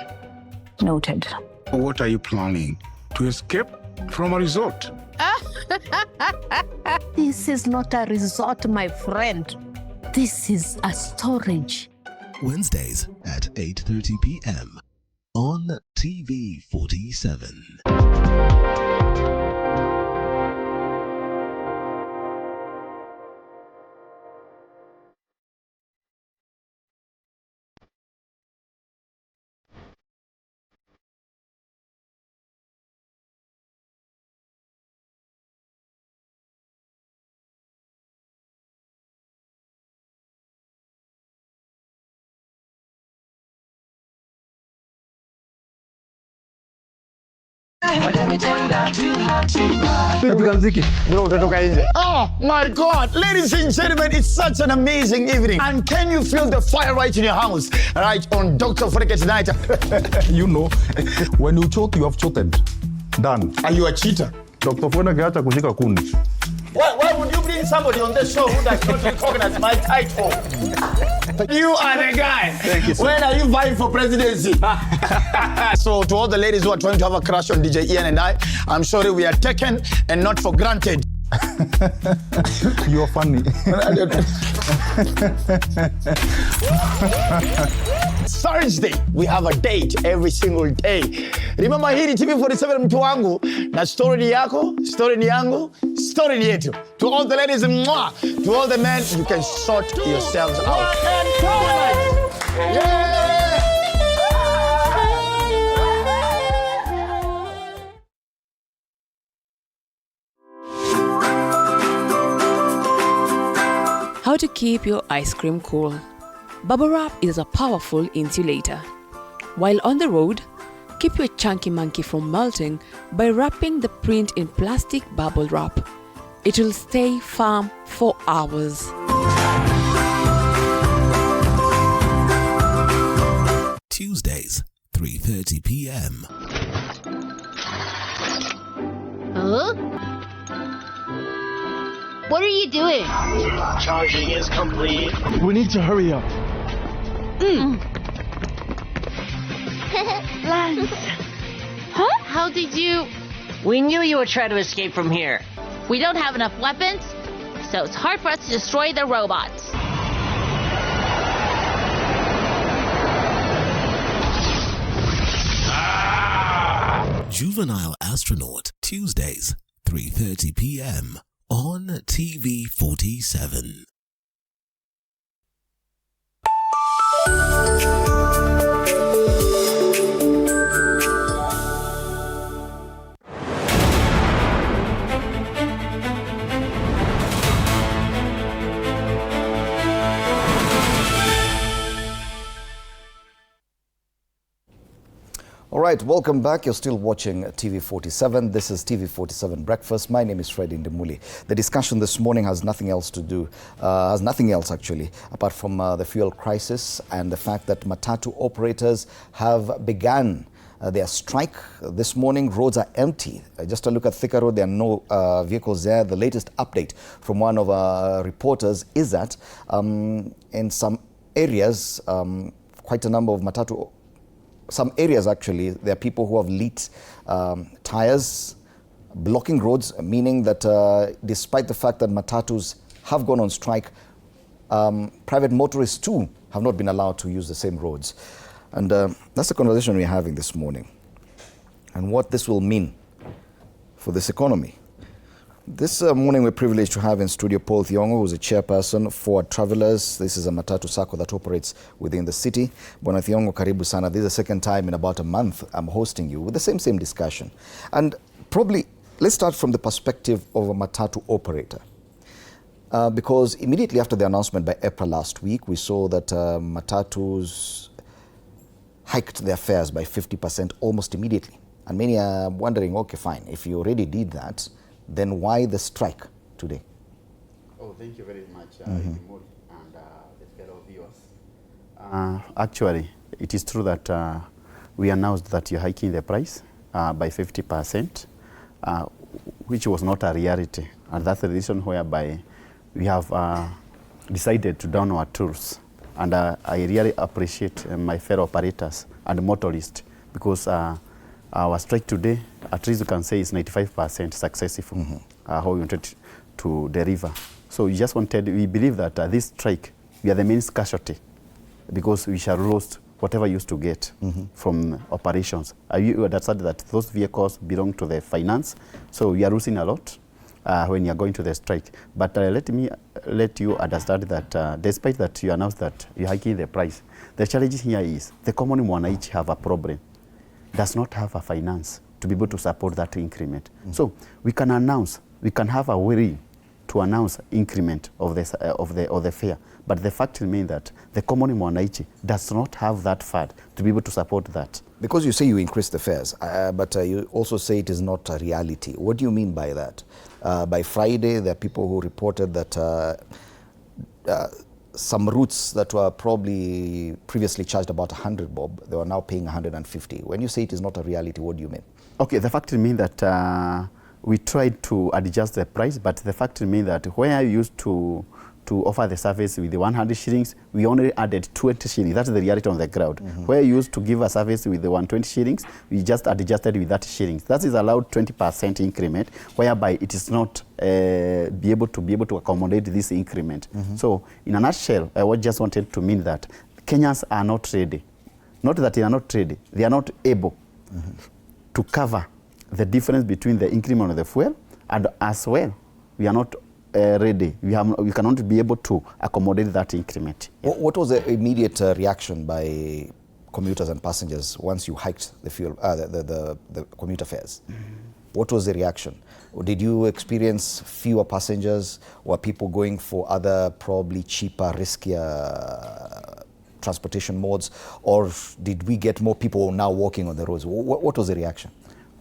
Noted. What are you planning? To escape from a resort? This is not a resort, my friend. This is a storage. Wednesdays at 8:30 p.m. on TV47. Oh my God, ladies and gentlemen, it's such an amazing evening. And can you feel the fire right in your house? Right on Dr. Foreke tonight. You know, when you choke, you have chosen. Done. Are you a cheater? Dr. Foreke acha kushika kundi. Why would you bring somebody on the show who does not recognize my title? You are the guy. Thank you, sir. When are you vying for presidency? So to all the ladies who are trying to have a crush on DJ Ian and I'm sorry we are taken and not for granted. You are funny. Thursday, we have a date every single day. Remember hii ni TV47 mtu wangu, na story ni yako, story ni yangu, story ni yetu. To all the ladies, mwah. To all the men, you can sort yourselves out. Yeah! How to keep your ice cream cool. Bubble wrap is a powerful insulator. While on the road, keep your chunky monkey from melting by wrapping the print in plastic bubble wrap. It will stay firm for hours. Tuesdays, 3:30 p.m. Huh? What are you doing? Charging is complete. We need to hurry up. Lance. Huh? How did you... We knew you were trying to escape from here. We don't have enough weapons, so it's hard for us to destroy the robots. Juvenile Astronaut, Tuesdays, 3:30 p.m. on TV47. All right, welcome back. You're still watching TV47. This is TV47 Breakfast. My name is Freddy Ndemuli. The discussion this morning has nothing else to do, actually, apart from the fuel crisis and the fact that Matatu operators have begun their strike this morning. Roads are empty. Just a look at Thika Road, there are no vehicles there. The latest update from one of our reporters is that in some areas, quite a number of Matatu, some areas actually, there are people who have leaked tires, blocking roads, meaning that despite the fact that Matatus have gone on strike, private motorists too have not been allowed to use the same roads. And that's the conversation we're having this morning, and what this will mean for this economy. This morning we're privileged to have in studio Paul Thiongo, who's a chairperson for Travelers. This is a Matatu Sacco that operates within the city. Bwana Thiongo, karibu sana. This is the second time in about a month I'm hosting you with the same discussion. And probably let's start from the perspective of a Matatu operator. Because immediately after the announcement by EPRA last week, we saw that Matatus hiked their fares by 50% almost immediately. And many are wondering, okay, fine, if you already did that, then why the strike today? Oh, thank you very much, and the fellow viewers. Actually, it is true that we announced that you're hiking the price by 50%, which was not a reality. And that's the reason whereby we have decided to down our tools. And I really appreciate my fellow operators and motorists, because our strike today, at least you can say, is 95% successful, how we wanted to deliver. So we just wanted, we believe that this strike, we are the main casualty, because we shall lose whatever used to get from operations. You understand that those vehicles belong to the finance, so we are losing a lot when you are going to the strike. But let you understand that despite that you announced that you're hiking the price, the challenge here is the common mwananchi have a problem, does not have a finance to be able to support that increment. So we can announce, we can have a way to announce increment of the fare, but the fact remains that the common mwananchi does not have that fund to be able to support that. Because you say you increase the fares, but you also say it is not a reality. What do you mean by that? By Friday, there are people who reported that some routes that were probably previously charged about 100 bob, they were now paying 150. When you say it is not a reality, what do you mean? Okay, the fact remains that we tried to adjust the price, but the fact remains that where I used to offer the service with the 100 shillings, we only added 20 shillings. That's the reality on the ground. Where I used to give a service with the 120 shillings, we just adjusted with that shillings. That is allowed 20% increment, whereby it is not be able to accommodate this increment. So in a nutshell, I just wanted to mean that Kenyans are not ready. Not that they are not ready, they are not able to cover the difference between the increment of the fuel, and as well, we are not ready. We cannot be able to accommodate that increment. What was the immediate reaction by commuters and passengers once you hiked the fuel, the commuter fares? What was the reaction? Did you experience fewer passengers? Were people going for other probably cheaper, riskier transportation modes, or did we get more people now walking on the roads? What was the reaction?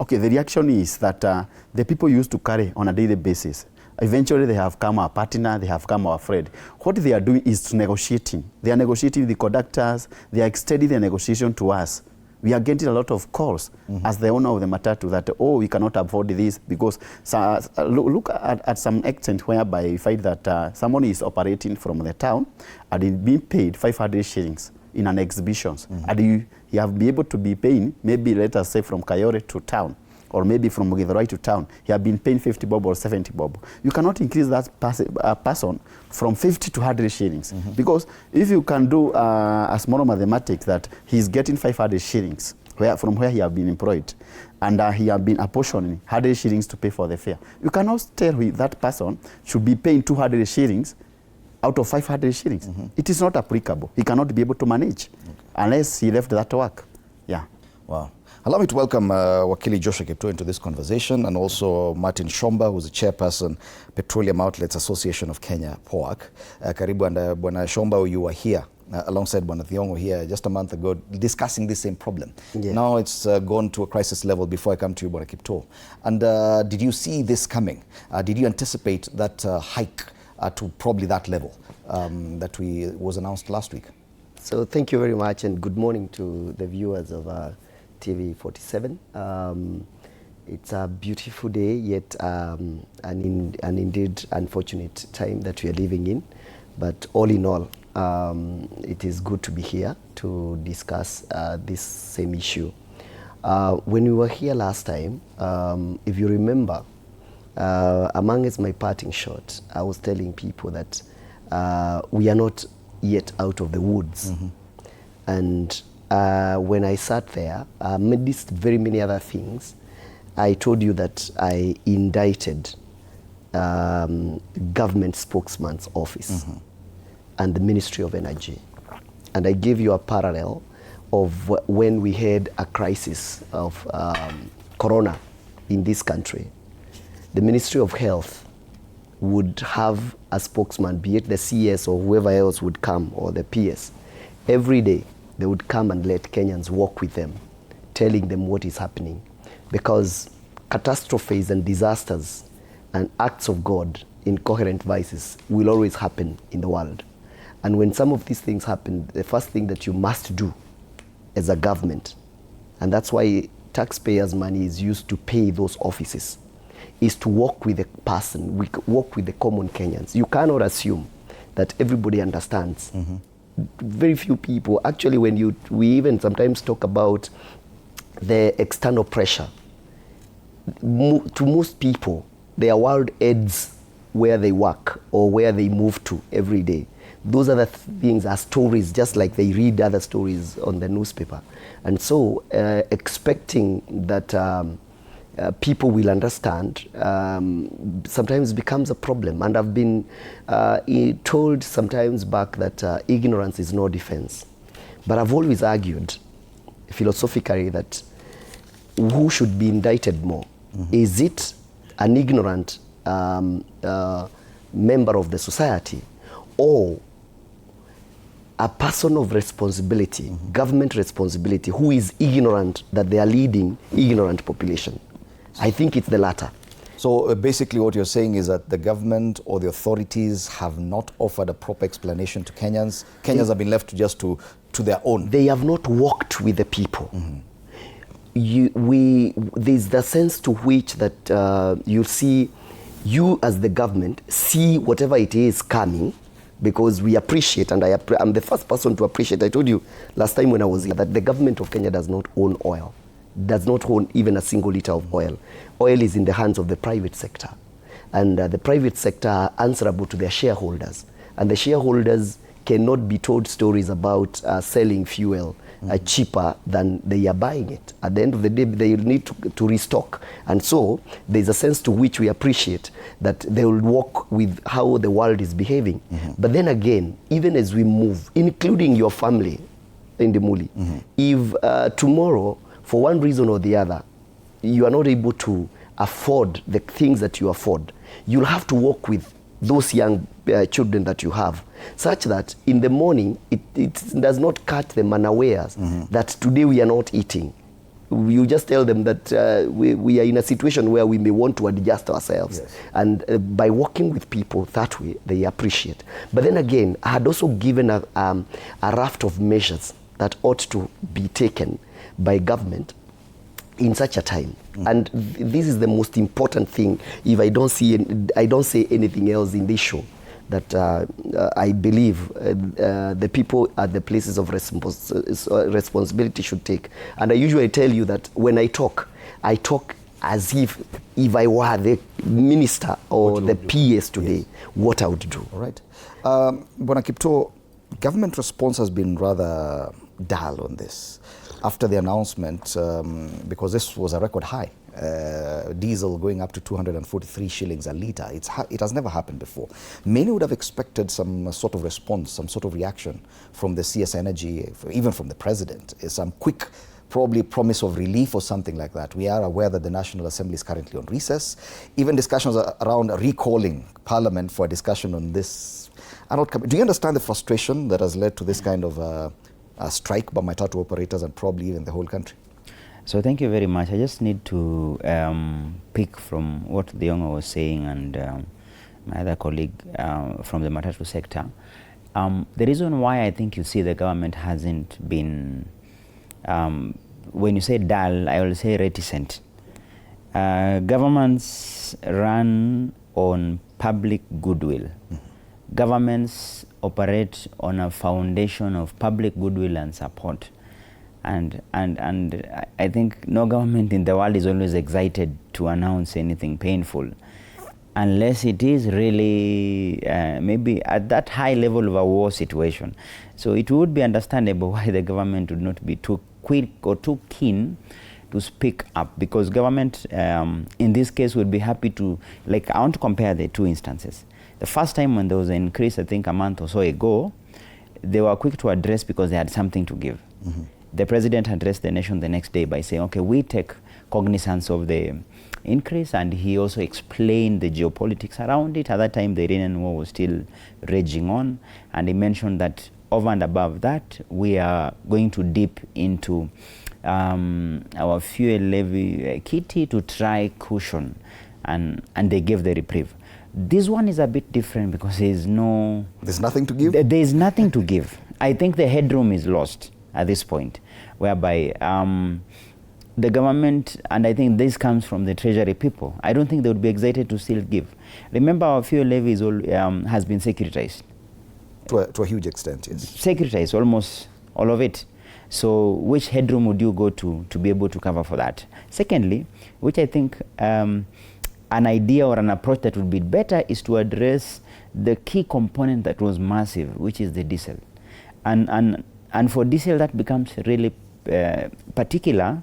Okay, the reaction is that the people used to carry on a daily basis, eventually they have come our partner, they have come our friend. What they are doing is negotiating. They are negotiating with the conductors, they are extending their negotiation to us. We are getting a lot of calls as the owner of the Matatu that, oh, we cannot afford this, because look at some extent whereby we find that someone is operating from the town and is being paid 500 shillings in an exhibition. And you have been able to be paying, maybe let us say from Kayore to town, or maybe from Githurai to town, he have been paying 50 bob or 70 bob. You cannot increase that person from 50 to 100 shillings. Because if you can do a small mathematics that he's getting 500 shillings from where he have been employed, and he have been apportioning 100 shillings to pay for the fare, you cannot tell that person should be paying 200 shillings out of 500 shillings. It is not applicable. He cannot be able to manage unless he left that work. Yeah. Wow. Allow me to welcome Wakili Joshua Kipto into this conversation, and also Martin Shomba, who's the chairperson, Petroleum Outlets Association of Kenya, POAC. Karibu, and Bwana Shomba, you were here alongside Bwana Thiongo here just a month ago discussing this same problem. Yeah. Now it's gone to a crisis level. Before I come to you, Bwana Kipto, and did you see this coming? Did you anticipate that hike to probably that level that was announced last week? So thank you very much, and good morning to the viewers of TV47. It's a beautiful day, yet an indeed unfortunate time that we are living in. But all in all, it is good to be here to discuss this same issue. When we were here last time, if you remember, amongst my parting shot, I was telling people that we are not yet out of the woods. And when I sat there, amidst very many other things, I told you that I indicted government spokesman's office and the Ministry of Energy. And I gave you a parallel of when we had a crisis of corona in this country. The Ministry of Health would have a spokesman, be it the CS or whoever else would come, or the PS. Every day, they would come and let Kenyans walk with them, telling them what is happening. Because catastrophes and disasters and acts of God, incoherent vices, will always happen in the world. And when some of these things happen, the first thing that you must do as a government, and that's why taxpayers' money is used to pay those offices, is to work with the person, work with the common Kenyans. You cannot assume that everybody understands. Very few people, actually, when we even sometimes talk about the external pressure, to most people, their world ends where they work or where they move to every day. Those other things are stories, just like they read other stories on the newspaper. And so expecting that people will understand sometimes becomes a problem. And I've been told sometimes back that ignorance is no defense. But I've always argued philosophically that who should be indicted more? Is it an ignorant member of the society, or a person of responsibility, government responsibility, who is ignorant that they are leading ignorant population? I think it's the latter. So basically what you're saying is that the government or the authorities have not offered a proper explanation to Kenyans. Kenyans have been left just to their own. They have not walked with the people. There's the sense to which that you see, you as the government see whatever it is coming, because we appreciate, and I'm the first person to appreciate. I told you last time when I was here that the government of Kenya does not own oil, does not own even a single liter of oil. Oil is in the hands of the private sector. And the private sector are answerable to their shareholders. And the shareholders cannot be told stories about selling fuel cheaper than they are buying it. At the end of the day, they need to restock. And so there's a sense to which we appreciate that they will work with how the world is behaving. But then again, even as we move, including your family in the Muli, if tomorrow, for one reason or the other, you are not able to afford the things that you afford, you'll have to work with those young children that you have, such that in the morning, it does not catch them unawares that today we are not eating. You just tell them that we are in a situation where we may want to adjust ourselves. And by working with people that way, they appreciate. But then again, I had also given a raft of measures that ought to be taken by government in such a time. And this is the most important thing. If I don't say anything else in this show, that I believe the people at the places of responsibility should take. And I usually tell you that when I talk as if I were the minister or the PS today, what I would do. All right. Bwana Kipto, government response has been rather dull on this. After the announcement, because this was a record high, diesel going up to 243 shillings a litre. It has never happened before. Many would have expected some sort of response, some sort of reaction from the CS Energy, even from the president, some quick probably promise of relief or something like that. We are aware that the National Assembly is currently on recess. Even discussions around recalling Parliament for a discussion on this are not coming. Do you understand the frustration that has led to this kind of a strike by Matatu operators and probably even the whole country? So thank you very much. I just need to pick from what the Yongo was saying and my other colleague from the Matatu sector. The reason why I think you see the government hasn't been, when you say dull, I will say reticent. Governments run on public goodwill. Governments operate on a foundation of public goodwill and support. And I think no government in the world is always excited to announce anything painful, unless it is really maybe at that high level of a war situation. So it would be understandable why the government would not be too quick or too keen to speak up, because government in this case would be happy to, like, I want to compare the two instances. The first time when there was an increase, I think a month or so ago, they were quick to address because they had something to give. The president addressed the nation the next day by saying, okay, we take cognizance of the increase, and he also explained the geopolitics around it. At that time, the Iranian war was still raging on, and he mentioned that over and above that, we are going to dip into our fuel levy kitty to try cushion, and they gave the reprieve. This one is a bit different because there's nothing to give? There is nothing to give. I think the headroom is lost at this point, whereby the government, and I think this comes from the treasury people, I don't think they would be excited to still give. Remember, our fuel levy has been securitized. To a huge extent, yes. Securitized, almost all of it. So which headroom would you go to be able to cover for that? Secondly, which I think an idea or an approach that would be better is to address the key component that was massive, which is the diesel. And for diesel, that becomes really particular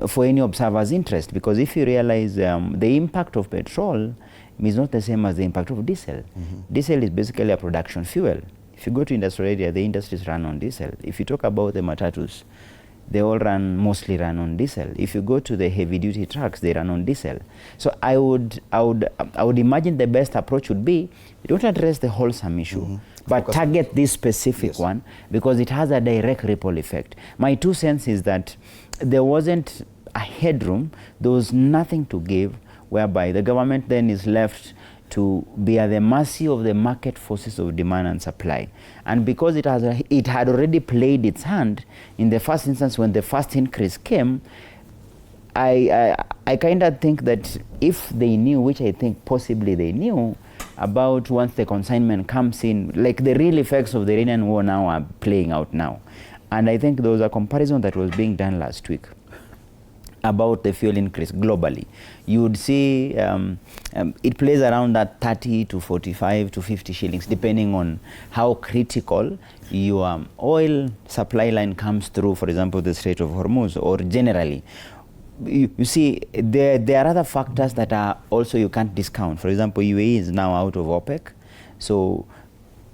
for any observer's interest, because if you realize the impact of petrol is not the same as the impact of diesel. Diesel is basically a production fuel. If you go to industrial area, the industries run on diesel. If you talk about the Matatus, they all mostly run on diesel. If you go to the heavy duty trucks, they run on diesel. So I would imagine the best approach would be, you don't address the wholesome issue, but target this specific one, because it has a direct ripple effect. My 2 cents is that there wasn't a headroom, there was nothing to give, whereby the government then is left to be at the mercy of the market forces of demand and supply. And because it had already played its hand in the first instance when the first increase came, I kind of think that if they knew, which I think possibly they knew, about once the consignment comes in, like the real effects of the Iranian war now are playing out now. And I think there was a comparison that was being done last week about the fuel increase globally. You would see it plays around that 30 to 45 to 50 shillings, depending on how critical your oil supply line comes through, for example, the Strait of Hormuz, or generally. You see, there are other factors that are also you can't discount. For example, UAE is now out of OPEC. So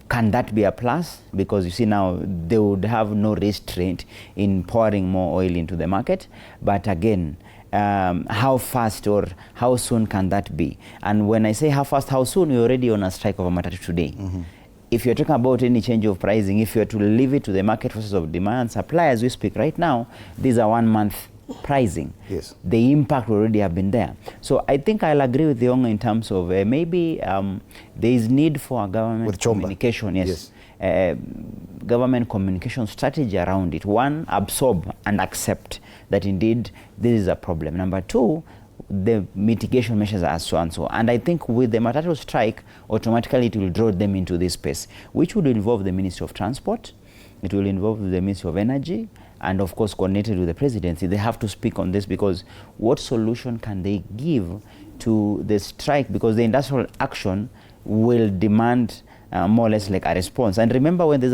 can that be a plus? Because you see now they would have no restraint in pouring more oil into the market. But again, how fast or how soon can that be? And when I say how fast, how soon, we're already on a strike of a Matatu today. If you're talking about any change of pricing, if you're to leave it to the market forces of demand and supply as we speak right now, these are 1 month pricing. Yes. The impact will already have been there. So I think I'll agree with Yongo in terms of maybe there is need for a government communication. Yes. Government communication strategy around it. One, absorb and accept that indeed this is a problem. Number two, the mitigation measures are so and so. And I think with the Matatu strike, automatically it will draw them into this space, which would involve the Ministry of Transport, it will involve the Ministry of Energy, and of course coordinated with the presidency. They have to speak on this, because what solution can they give to the strike? Because the industrial action will demand more or less like a response. And remember, when there's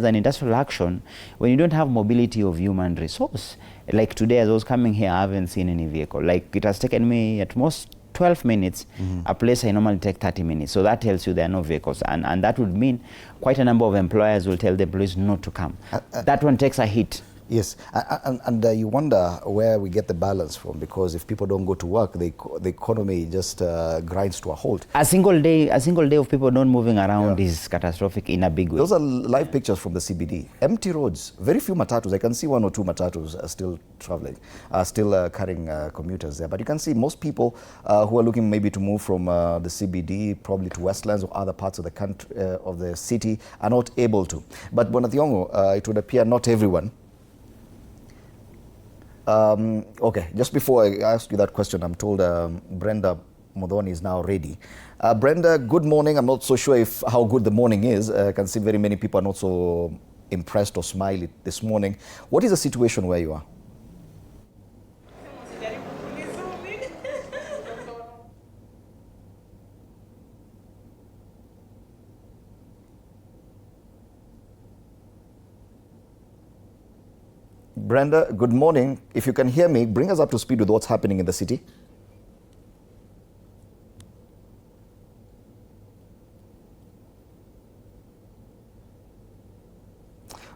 an industrial action, when you don't have mobility of human resource, like today as I was coming here, I haven't seen any vehicle. Like it has taken me at most 12 minutes, a place I normally take 30 minutes. So that tells you there are no vehicles. And that would mean quite a number of employers will tell the employees not to come. That one takes a hit. Yes, and you wonder where we get the balance from, because if people don't go to work, the economy just grinds to a halt. A single day of people not moving around is catastrophic in a big way. Those are live pictures from the CBD. Empty roads, very few Matatus. I can see 1 or 2 Matatus are still traveling, still carrying commuters there. But you can see most people who are looking maybe to move from the CBD, probably to Westlands or other parts of the country, of the city, are not able to. But Bonathiongo, it would appear not everyone. Okay, just before I ask you that question, I'm told Brenda Modoni is now ready. Brenda, good morning. I'm not so sure how good the morning is. I can see very many people are not so impressed or smiley this morning. What is the situation where you are? Brenda, good morning. If you can hear me, bring us up to speed with what's happening in the city.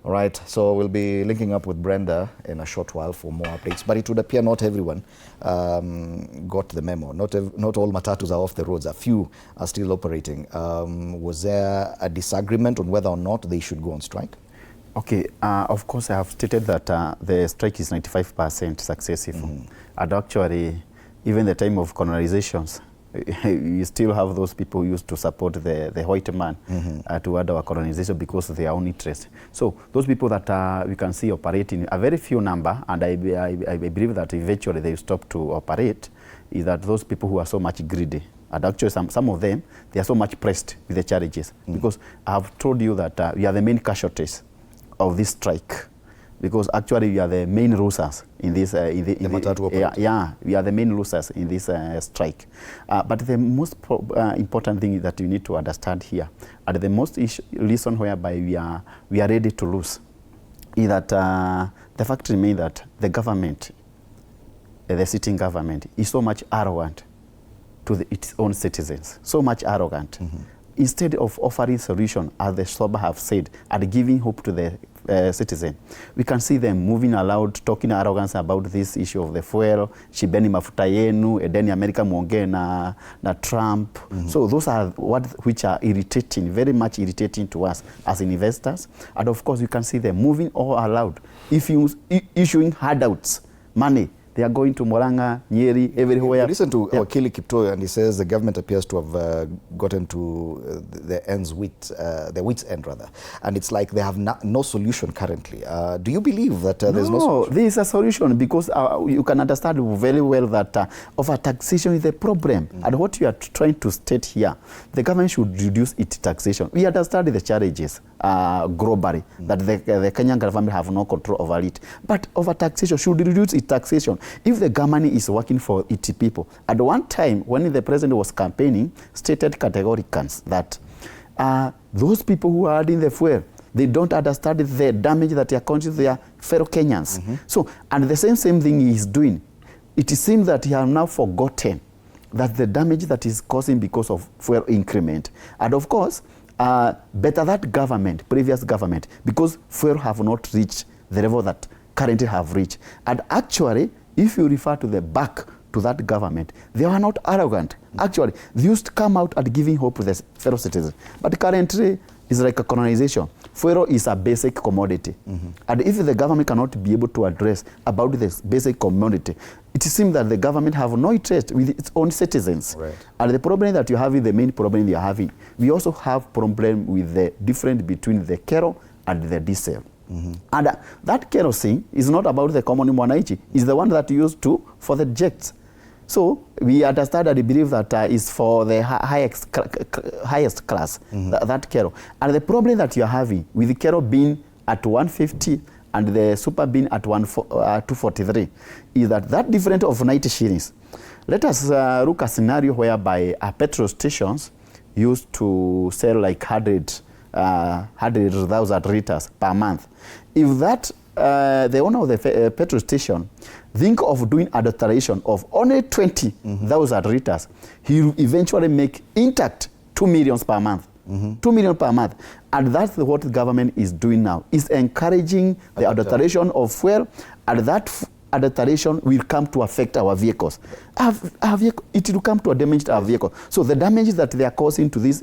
All right, so we'll be linking up with Brenda in a short while for more updates. But it would appear not everyone got the memo. Not all Matatus are off the roads. A few are still operating. Was there a disagreement on whether or not they should go on strike? Okay, of course I have stated that the strike is 95% successful. And actually, even the time of colonizations, you still have those people who used to support the white man toward our colonization because of their own interest. So those people that we can see operating, a very few number, and I believe that eventually they stop to operate, is that those people who are so much greedy. And actually some of them, they are so much pressed with the challenges. Because I have told you that we are the main casualties of this strike, because actually we are the main losers in this. Yeah, we are the main losers in this strike. But the most important thing that you need to understand here, and the most reason whereby we are ready to lose, is that the fact remains that the government, the sitting government, is so much arrogant to its own citizens, so much arrogant. Instead of offering solution, as the SOBA have said, and giving hope to the citizen, we can see them moving aloud, talking arrogance about this issue of the fuel, shibeni mafuta yenu, edeni America mwongee na Trump. So those are which are irritating, very much irritating to us as investors. And of course, you can see them moving all aloud, issuing handouts, money. They are going to Moranga, Nyeri, everywhere. Listen to Wakili Kiptoyo, and he says the government appears to have gotten to the wit's end, rather. And it's like they have no solution currently. Do you believe that there's no solution? There is a solution, because you can understand very well that over-taxation is a problem. And what you are trying to state here, the government should reduce its taxation. We understand the challenges globally, that the Kenyan government have no control over it. But over-taxation should reduce its taxation. If the government is working for its people, at one time when the president was campaigning, stated categorically that those people who are adding the fuel, they don't understand the damage that they are causing their fellow Kenyans. So, and the same thing he is doing. It seems that he has now forgotten that the damage that is causing because of fuel increment. And of course, better that government, previous government, because fuel have not reached the level that currently have reached. And actually, if you refer to the back to that government, they are not arrogant. Actually, they used to come out and giving hope to the fellow citizens. But currently, it's like a colonization. Fuel is a basic commodity. And if the government cannot be able to address about this basic commodity, it seems that the government have no interest with its own citizens. And the problem that you have is the main problem you are having. We also have problem with the difference between the kero and the diesel. And that kerosene is not about the common mwananchi, it's the one that used for the jets. So we understand and believe that is for the highest class, that kero. And the problem that you're having with the kero being at 150 and the super being at 243 is that difference of 90 shillings. Let us look at a scenario whereby petrol stations used to sell like 100,000 liters per month. If that, the owner of the petrol station think of doing adulteration of only 20,000 liters, he will eventually make intact 2 million per month. 2 million per month. And that's what the government is doing now, is encouraging the adulteration of fuel, and that adulteration will come to affect our vehicles. It will come to damage our vehicle. So the damage that they are causing to this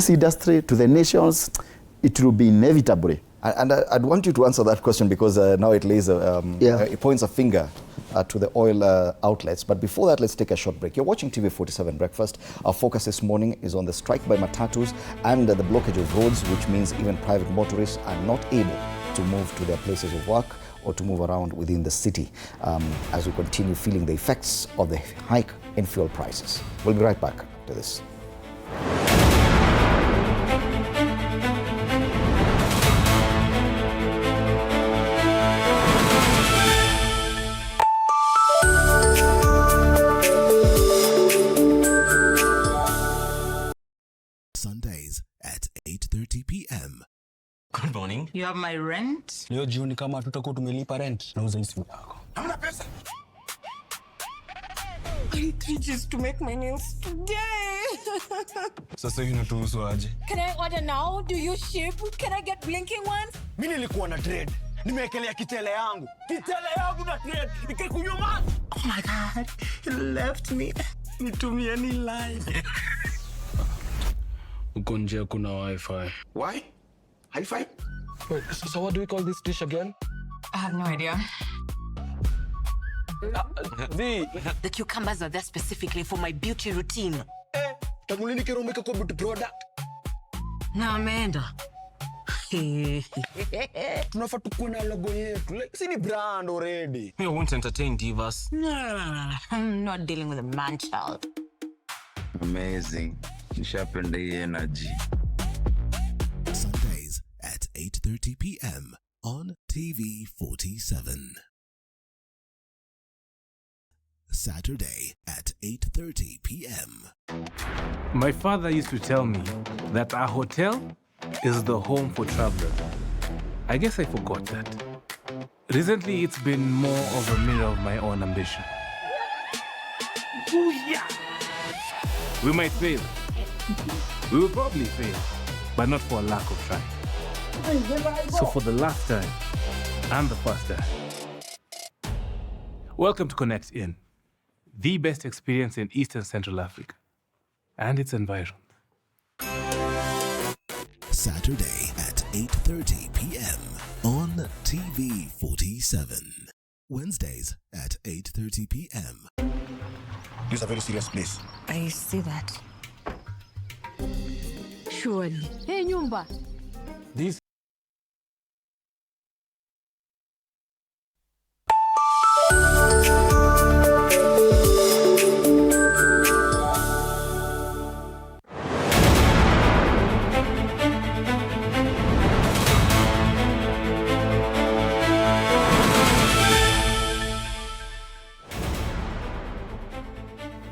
industry, to the nations, it will be inevitable. And I'd want you to answer that question, because now it lays it points a finger to the oil outlets. But before that, let's take a short break. You're watching TV47 Breakfast. Our focus this morning is on the strike by Matatus and the blockage of roads, which means even private motorists are not able to move to their places of work or to move around within the city as we continue feeling the effects of the hike in fuel prices. We'll be right back to this. Sundays at 8:30 p.m. Good morning. You have my rent? Leo jioni kama tutakuwa tumelipa rent, nauza hii simu yako. Hamna pesa. I need 3 G's to make my nails today. Sasa inatuhusu aje? Can I order now? Do you ship? Can I get blinking ones? Mimi nilikuwa na trade. Nimewekelea kitele yangu. Kitele yangu na trade. Ikikunyuma. Oh my God, he left me. Nitumie ni line. Uko nje kuna wifi. Why? Hi-fi? Wait, so what do we call this dish again? I have no idea. The cucumbers are there specifically for my beauty routine. Tangulini kero umeka kwa beauty product. Na ameenda. Tunafaa tukuwe na logo yetu. Like, si ni brand already. We won't entertain divas. No. I'm not dealing with a man child. Amazing. Nishapenda hii energy. Sundays at 8:30 p.m. on TV47. Saturday at 8:30 p.m. My father used to tell me that our hotel is the home for travelers. I guess I forgot that. Recently, it's been more of a mirror of my own ambition. We might fail. We will probably fail, but not for a lack of trying. So for the last time, and the first time, welcome to Connect In, the best experience in Eastern Central Africa and its environs. Saturday at 8:30 p.m. on TV47. Wednesdays at 8:30 p.m. This is a very serious place. I see that. Surely. Hey, nyumba. This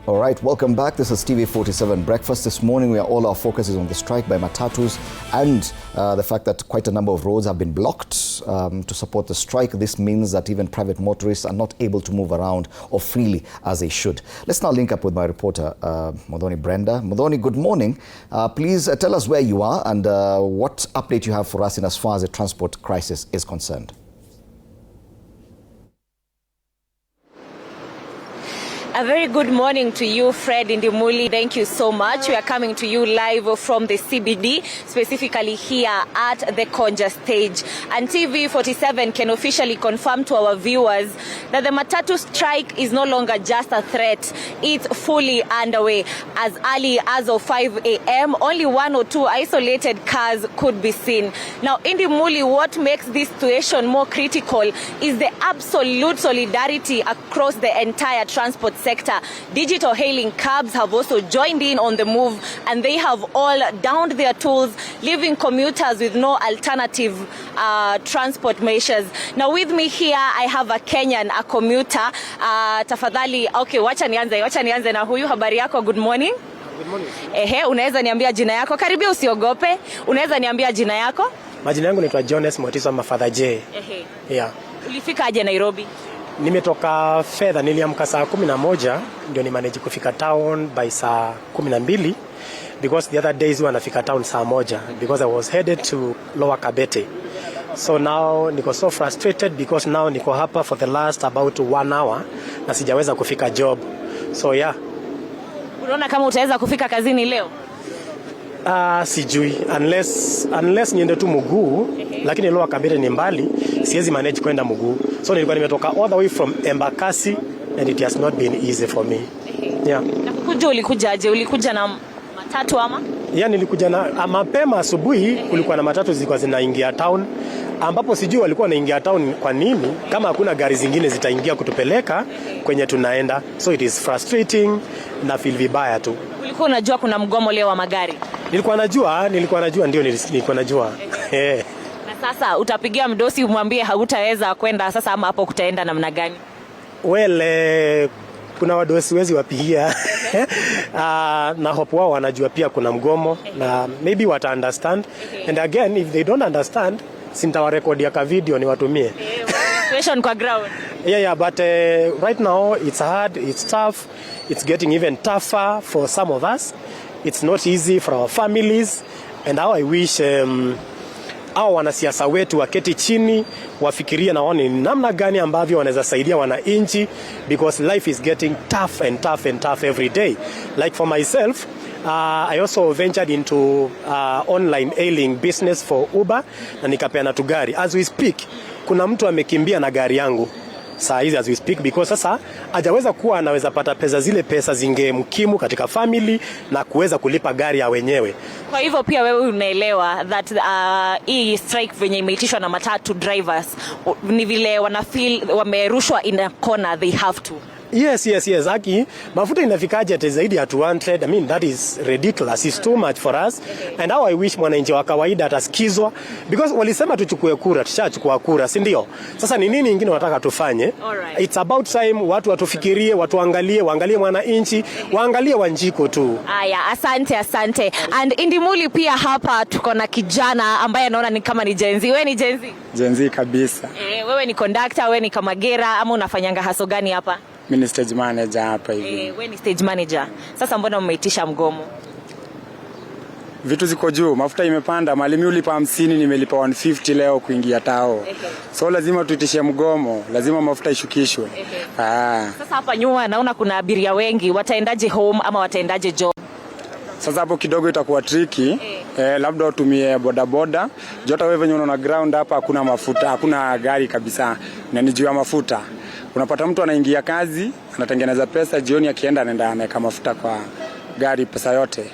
All right, welcome back. This is TV47 Breakfast. This morning, all our focus is on the strike by Matatus and the fact that quite a number of roads have been blocked to support the strike. This means that even private motorists are not able to move around or freely as they should. Let's now link up with my reporter, Modoni Brenda. Modoni, good morning. Please tell us where you are and what update you have for us in as far as the transport crisis is concerned. A very good morning to you, Fred Indimuli. Thank you so much. We are coming to you live from the CBD, specifically here at the Konja stage. And TV47 can officially confirm to our viewers that the Matatu strike is no longer just a threat. It's fully underway. As early as of 5 a.m., only one or two isolated cars could be seen. Now, Indimuli, what makes this situation more critical is the absolute solidarity across the entire transport sector. Digital hailing cabs have also joined in on the move, and they have all downed their tools, leaving commuters with no alternative transport measures. Now with me here, I have a Kenyan, a commuter. Tafadhali, okay, wacha nianze na huyu. Habari yako? Good morning. Good morning. Unaweza niambia jina yako? Karibia, usiogope. Unaweza niambia jina yako? Majina yangu naitwa Jones Motiso Mafadha J. Yeah. Ulifika aje Nairobi? Nimetoka fedha, niliamka saa 11 ndio ni manage kufika town by saa 12 because the other days wanafika town saa 1 because I was headed to Lower Kabete. So now niko so frustrated because now niko hapa for the last about 1 hour na sijaweza kufika job. So yeah. Unaona kama utaweza kufika kazini leo? Sijui unless niende tu mguu, lakini Lower Kabete ni mbali, siwezi manage kwenda mguu. So nilikuwa nimetoka all the way from Embakasi and it has not been easy for me. Yeah. Na kukuja ulikuja aje? Ulikuja na matatu ama? Yeah, nilikuja na mapema asubuhi, kulikuwa na matatu zilikuwa zinaingia town, ambapo sijui walikuwa wanaingia town kwa nini kama hakuna gari zingine zitaingia kutupeleka kwenye tunaenda. So it is frustrating na feel vibaya tu. Ulikuwa unajua kuna mgomo leo wa magari? Nilikuwa najua ndio nilikuwa najua. Na sasa utapigia mdosi umwambie hautaweza kwenda sasa ama hapo kutaenda namna gani? Well, kuna wadosi wezi wapigia. Na hope wao wanajua pia kuna mgomo na maybe wata understand. And again, if they don't understand, sintawarekodia ka video ni watumie. Situation kwa ground. Yeah, but right now it's hard, it's tough, it's getting even tougher for some of us. It's not easy for our families, and how I wish hao wanasiasa wetu waketi chini wafikirie na waone namna gani ambavyo wanaweza saidia wananchi, because life is getting tough and tough and tough every day. Like for myself, I also ventured into online hailing business for Uber na nikapeana tu gari. As we speak, kuna mtu amekimbia na gari yangu saa hizi as we speak, because sasa hajaweza kuwa anaweza pata pesa, zile pesa zingemkimu katika family na kuweza kulipa gari ya wenyewe. Kwa hivyo pia wewe unaelewa that hii strike venye imeitishwa na matatu drivers ni vile wana feel wamerushwa in a corner, they have to. Yes. Haki, mafuta inafikaje ati zaidi ya 200? I mean, that is ridiculous. It's too much for us. And how I wish mwananchi wa kawaida atasikizwa, because walisema tuchukue kura, tushachukua kura, si ndio? Sasa ni nini ingine wanataka tufanye? Alright. It's about time watu watufikirie, watu waangalie mwananchi, waangalie Wanjiko tu. Aya, asante. And Indimuli pia hapa tuko na kijana ambaye anaona ni kama ni Gen Z. Wewe ni Gen Z? Gen Z kabisa. Wewe ni conductor, wewe ni kamagera, ama unafanyanga haso gani hapa? Mimi ni stage manager hapa hivi. Wewe ni stage manager. Sasa mbona umeitisha mgomo? Vitu ziko juu, mafuta imepanda, malimi ulipa 50, nimelipa 150 leo kuingia tao. So lazima tuitishe mgomo, lazima mafuta ishukishwe. Sasa hapa nyuma naona kuna abiria wengi, wataendaje home ama wataendaje job? Sasa hapo kidogo itakuwa tricky. Labda utumie bodaboda. Jota wewe venye unaona ground hapa hakuna mafuta, hakuna gari kabisa. Na ni juu ya mafuta. Unapata mtu anaingia kazi, anatengeneza pesa, jioni akienda anaenda anaweka mafuta kwa gari, pesa yote.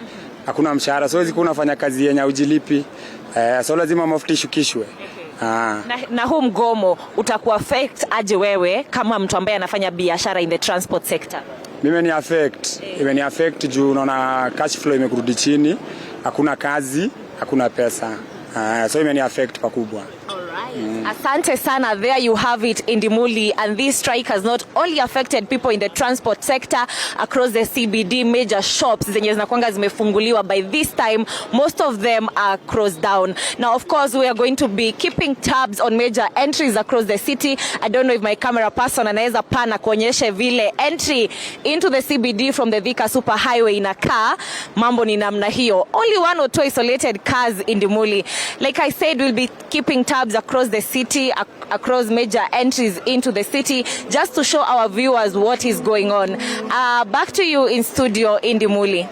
Hakuna mshahara, so hizi kuna unafanya kazi yenye ujilipi. So lazima mafuta ishukishwe. Na huu mgomo utakuwa affect aje wewe kama mtu ambaye anafanya biashara in the transport sector? Mimi ni affect. Imeni affect juu unaona cash flow imekurudi chini, hakuna kazi, hakuna pesa. So imeni affect pakubwa. Asante sana. There you have it, Indimuli, and this strike has not only affected people in the transport sector across the CBD. Major shops zenye zinakuanga zimefunguliwa by this time, most of them are closed down. Now of course we are going to be keeping tabs on major entries across the city. I don't know if my camera person anaweza pana kuonyesha vile entry into the CBD from the Thika Super Highway inakaa. Mambo ni namna hiyo. Only one or two isolated cars in Indimuli. Like I said, we'll be keeping tabs across the city, across major entries into the city, just to show our viewers what is going on. Back to you in studio, Indimuli.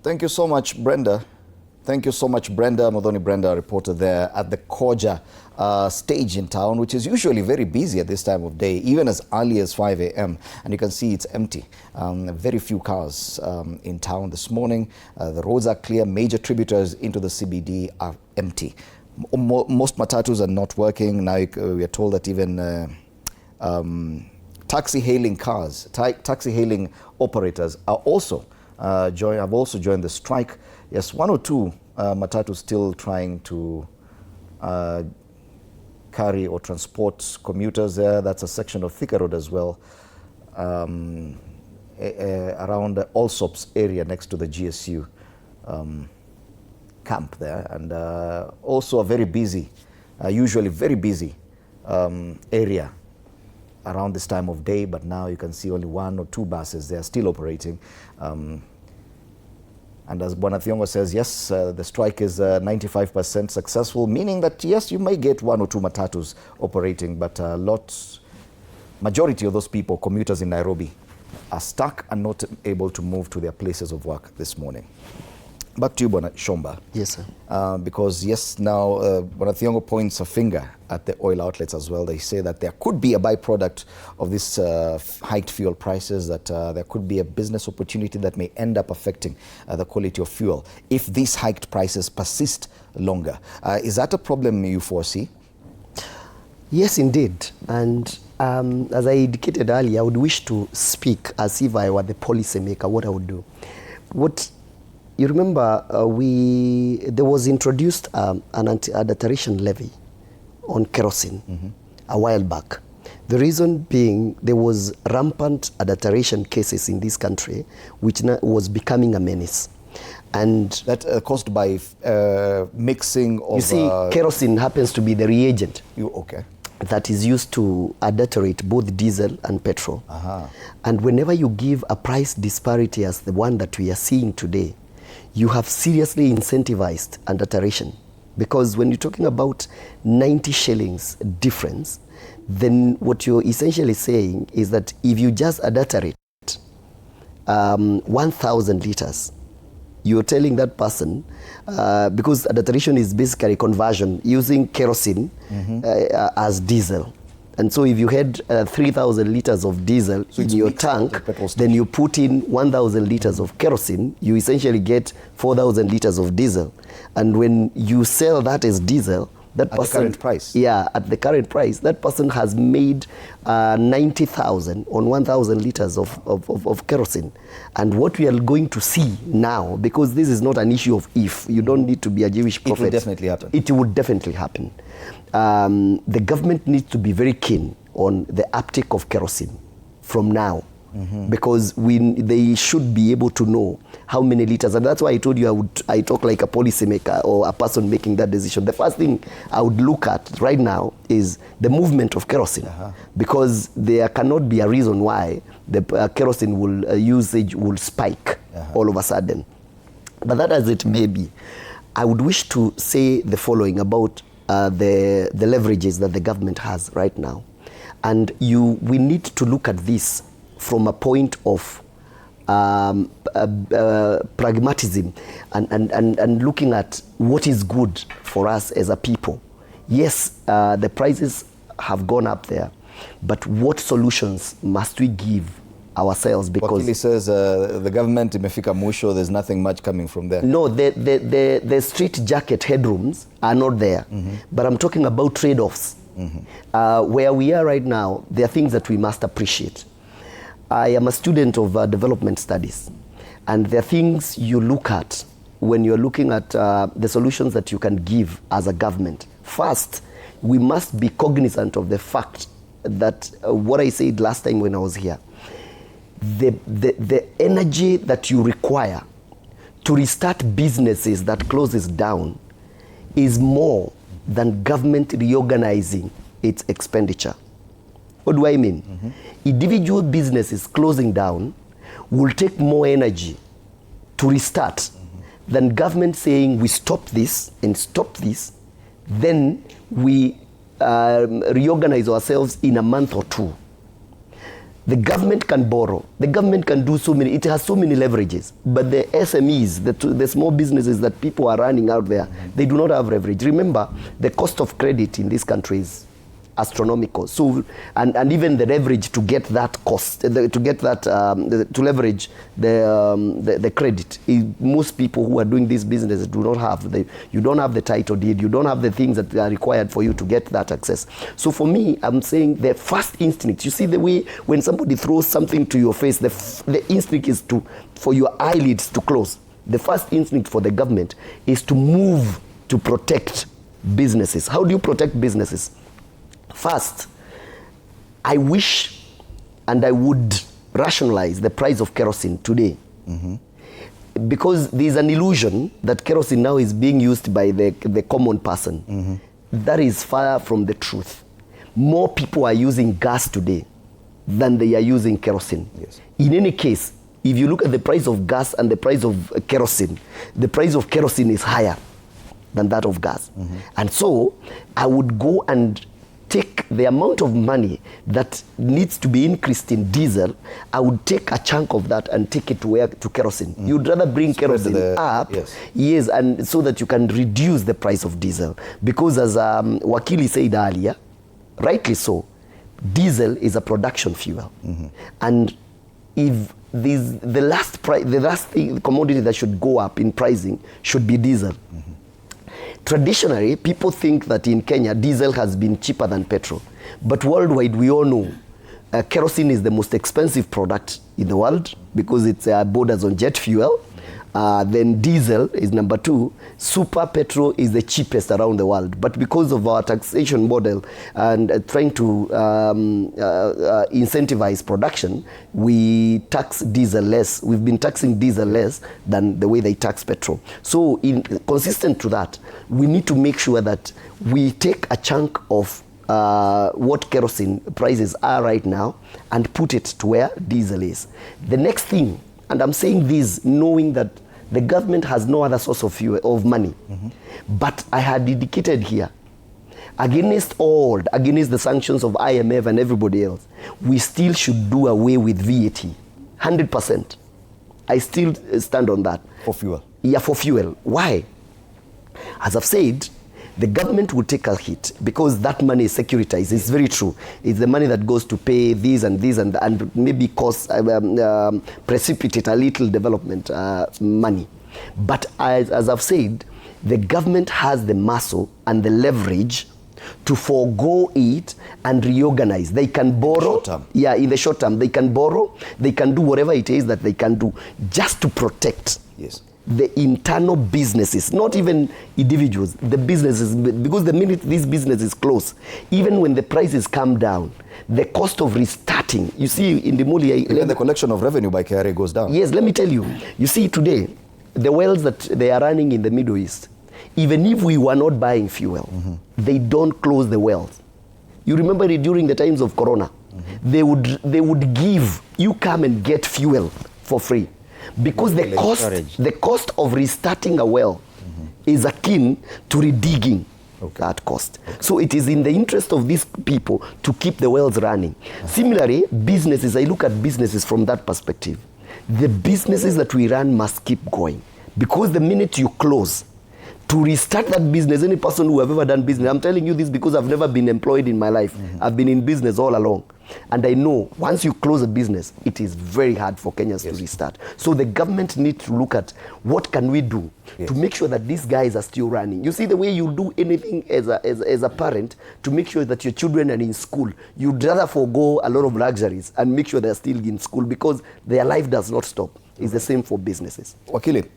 Thank you so much, Brenda. Thank you so much, Brenda. Modoni Brenda, reporter there at the Koja stage in town, which is usually very busy at this time of day, even as early as 5 a.m. And you can see it's empty. Very few cars in town this morning. The roads are clear. Major tributaries into the CBD are empty. Most matatus are not working. Now we are told that even taxi hailing cars, taxi hailing operators are also have also joined the strike. Yes, one or two matatus still trying to carry or transport commuters there. That's a section of Thika Road as well, around the Allsops area next to the GSU camp there, and also a very busy, usually very busy area around this time of day, but now you can see only one or two buses. They are still operating. And as Bwana Thiongo says, yes, the strike is 95% successful, meaning that yes, you may get one or two matatus operating, but majority of those people, commuters in Nairobi, are stuck and not able to move to their places of work this morning. Back to you, Bwana Shomba. Yes, sir. Because yes, now Bwana Thiongo points a finger at the oil outlets as well. They say that there could be a byproduct of this hiked fuel prices, that there could be a business opportunity that may end up affecting the quality of fuel if these hiked prices persist longer. Is that a problem you foresee? Yes, indeed. And as I indicated earlier, I would wish to speak as if I were the policymaker, what I would do. You remember there was introduced an anti-adulteration levy on kerosene a while back. The reason being there was rampant adulteration cases in this country, which was becoming a menace. And that caused by mixing of... You see, kerosene happens to be the reagent. Okay. that is used to adulterate both diesel and petrol. And whenever you give a price disparity as the one that we are seeing today, you have seriously incentivized adulteration. Because when you're talking about 90 shillings difference, then what you're essentially saying is that if you just adulterate 1,000 liters, you're telling that person, because adulteration is basically conversion using kerosene as diesel. And so if you had 3,000 liters of diesel in your tank, then you put in 1,000 liters of kerosene, you essentially get 4,000 liters of diesel. And when you sell that as diesel, that person, at the current price. Yeah, at the current price, that person has made 90,000 on 1,000 liters of kerosene. And what we are going to see now, because this is not an issue of if, you don't need to be a Jewish prophet. It will definitely happen. It would definitely happen. The government needs to be very keen on the uptake of kerosene from now. Because they should be able to know how many liters, and that's why I told you I talk like a policymaker or a person making that decision. The first thing I would look at right now is the movement of kerosene, because there cannot be a reason why the kerosene usage will spike all of a sudden. But that as it may be, I would wish to say the following about the leverages that the government has right now, and we need to look at this from a point of pragmatism and looking at what is good for us as a people. Yes, the prices have gone up there, but what solutions must we give ourselves? Because Wakili says the government imefika mwisho, there's nothing much coming from there. No, the street jacket headrooms are not there, but I'm talking about trade-offs. Where we are right now, there are things that we must appreciate. I am a student of development studies, and there are things you look at when you're looking at the solutions that you can give as a government. First, we must be cognizant of the fact that what I said last time when I was here, the energy that you require to restart businesses that closes down is more than government reorganizing its expenditure. What do I mean? Individual businesses closing down will take more energy to restart than government saying we stop this and stop this, then we reorganize ourselves in a month or two. The government can borrow. The government can do so many. It has so many leverages. But the SMEs, the small businesses that people are running out there, they do not have leverage. Remember, the cost of credit in this country is astronomical. So, and even the leverage to get that cost, to leverage the credit, most people who are doing these businesses do not have. You don't have the title deed. You don't have the things that are required for you to get that access. So for me, I'm saying the first instinct. You see the way when somebody throws something to your face, the instinct is for your eyelids to close. The first instinct for the government is to move to protect businesses. How do you protect businesses? First, I wish and I would rationalize the price of kerosene today. Because there's an illusion that kerosene now is being used by the common person. That is far from the truth. More people are using gas today than they are using kerosene. In any case, if you look at the price of gas and the price of kerosene, the price of kerosene is higher than that of gas. And so I would go and take the amount of money that needs to be increased in diesel, I would take a chunk of that and take it to kerosene. You'd rather bring kerosene up, yes, and so that you can reduce the price of diesel. Because as Wakili said earlier, rightly so, diesel is a production fuel. And if the last commodity that should go up in pricing should be diesel. Traditionally, people think that in Kenya, diesel has been cheaper than petrol. But worldwide, we all know kerosene is the most expensive product in the world because it borders on jet fuel. Then diesel is number 2. Super petrol is the cheapest around the world. But because of our taxation model and trying to incentivize production, we tax diesel less. We've been taxing diesel less than the way they tax petrol. So consistent to that, we need to make sure that we take a chunk of what kerosene prices are right now and put it to where diesel is. The next thing, and I'm saying this knowing that the government has no other source of fuel, of money, but I had indicated here, against the sanctions of IMF and everybody else, we still should do away with VAT, 100%. I still stand on that. For fuel? Yeah, for fuel. Why? As I've said, the government will take a hit because that money is securitized. It's very true. It's the money that goes to pay these and maybe cost, precipitate a little development money. But as I've said, the government has the muscle and the leverage to forego it and reorganize. They can borrow. Short term. Yeah, in the short term. They can borrow. They can do whatever it is that they can do just to protect the internal businesses, not even individuals, the businesses, because the minute these businesses close, even when the prices come down, the cost of restarting, you see in the Muli... the collection of revenue by KRA goes down. Yes, let me tell you. You see today, the wells that they are running in the Middle East, even if we were not buying fuel, they don't close the wells. You remember it during the times of Corona. They would give, you come and get fuel for free. Because the cost of restarting a well is akin to redigging that cost. So it is in the interest of these people to keep the wells running. Similarly, businesses, I look at businesses from that perspective. The businesses that we run must keep going. Because the minute you close, to restart that business, any person who have ever done business, I'm telling you this because I've never been employed in my life. I've been in business all along. And I know once you close a business, it is very hard for Kenyans to restart. So the government needs to look at what can we do to make sure that these guys are still running. You see, the way you do anything as a parent to make sure that your children are in school, you'd rather forego a lot of luxuries and make sure they're still in school because their life does not stop. It's the same for businesses. Wakili,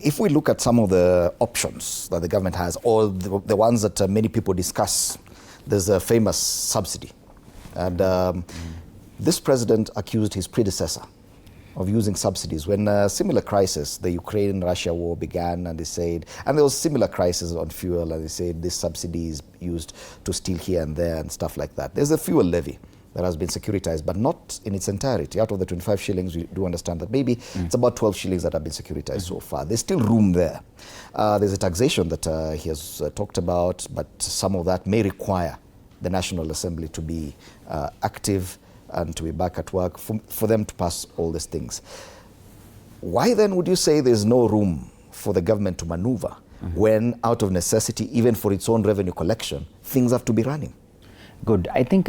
if we look at some of the options that the government has, or the ones that many people discuss, there's a famous subsidy. And this president accused his predecessor of using subsidies when a similar crisis, the Ukraine-Russia war began, and they said, and there was similar crisis on fuel, and they said this subsidy is used to steal here and there and stuff like that. There's a fuel levy that has been securitized, but not in its entirety. Out of the 25 shillings, we do understand that maybe it's about 12 shillings that have been securitized so far. There's still room there. There's a taxation that he has talked about, but some of that may require the National Assembly to be active and to be back at work for them to pass all these things. Why then would you say there's no room for the government to maneuver when, out of necessity, even for its own revenue collection, things have to be running? Good. I think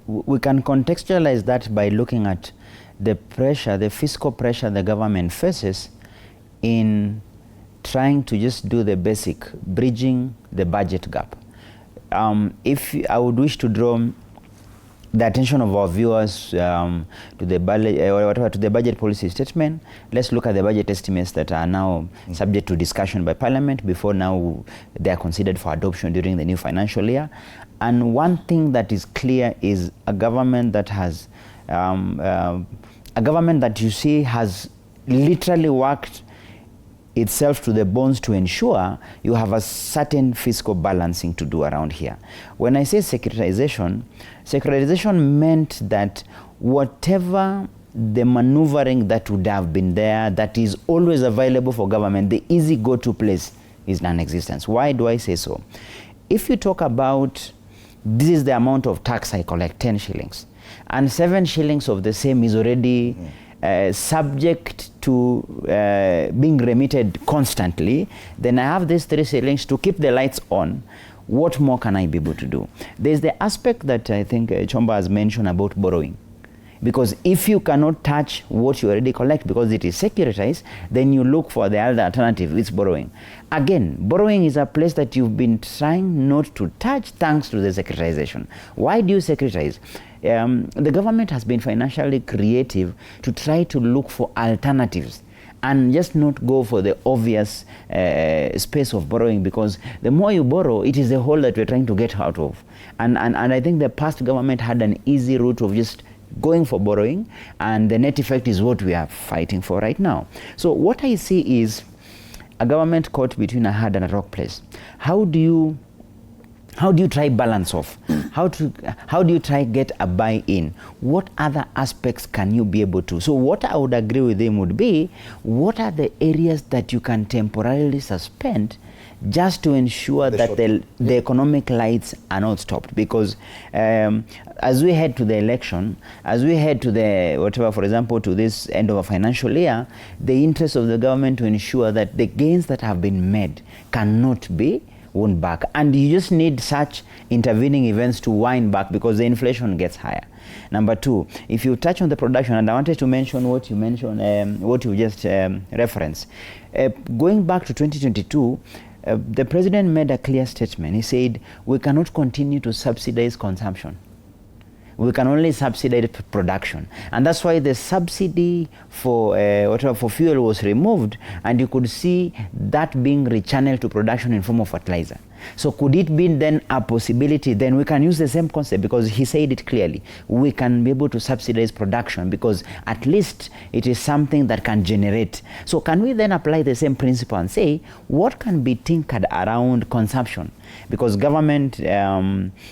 we can contextualize that by looking at the pressure, the fiscal pressure the government faces in trying to just do the basic, bridging the budget gap. If I would wish to draw the attention of our viewers to the budget policy statement, let's look at the budget estimates that are now subject to discussion by Parliament before now they are considered for adoption during the new financial year. And one thing that is clear is a government that has, a government that you see has literally worked itself to the bones to ensure you have a certain fiscal balancing to do around here. When I say securitization, securitization meant that whatever the maneuvering that would have been there, that is always available for government, the easy go-to place is non-existence. Why do I say so? If you talk about, this is the amount of tax I collect, 10 shillings, and 7 shillings of the same is already subject to being remitted constantly, then I have these 3 shillings to keep the lights on. What more can I be able to do? There's the aspect that I think Chomba has mentioned about borrowing. Because if you cannot touch what you already collect because it is securitized, then you look for the other alternative, it's borrowing. Again, borrowing is a place that you've been trying not to touch thanks to the securitization. Why do you securitize? The government has been financially creative to try to look for alternatives and just not go for the obvious space of borrowing, because the more you borrow, it is the hole that we're trying to get out of. And I think the past government had an easy route of just going for borrowing, and the net effect is what we are fighting for right now. So what I see is a government caught between a hard and a rock place. How do you How do you try balance off? How do you try get a buy-in? What other aspects can you be able to? So what I would agree with him would be, what are the areas that you can temporarily suspend just to ensure that the economic lights are not stopped? Because as we head to the election, as we head to the, whatever, for example, to this end of a financial year, the interest of the government to ensure that the gains that have been made cannot be won back. And you just need such intervening events to wind back because the inflation gets higher. Number two, if you touch on the production, and I wanted to mention what you mentioned, what you just referenced. Going back to 2022, the president made a clear statement. He said, we cannot continue to subsidize consumption. We can only subsidize production. And that's why the subsidy for for fuel was removed, and you could see that being rechanneled to production in form of fertilizer. So could it be then a possibility? Then we can use the same concept, because he said it clearly. We can be able to subsidize production because at least it is something that can generate. So can we then apply the same principle and say, what can be tinkered around consumption? Because government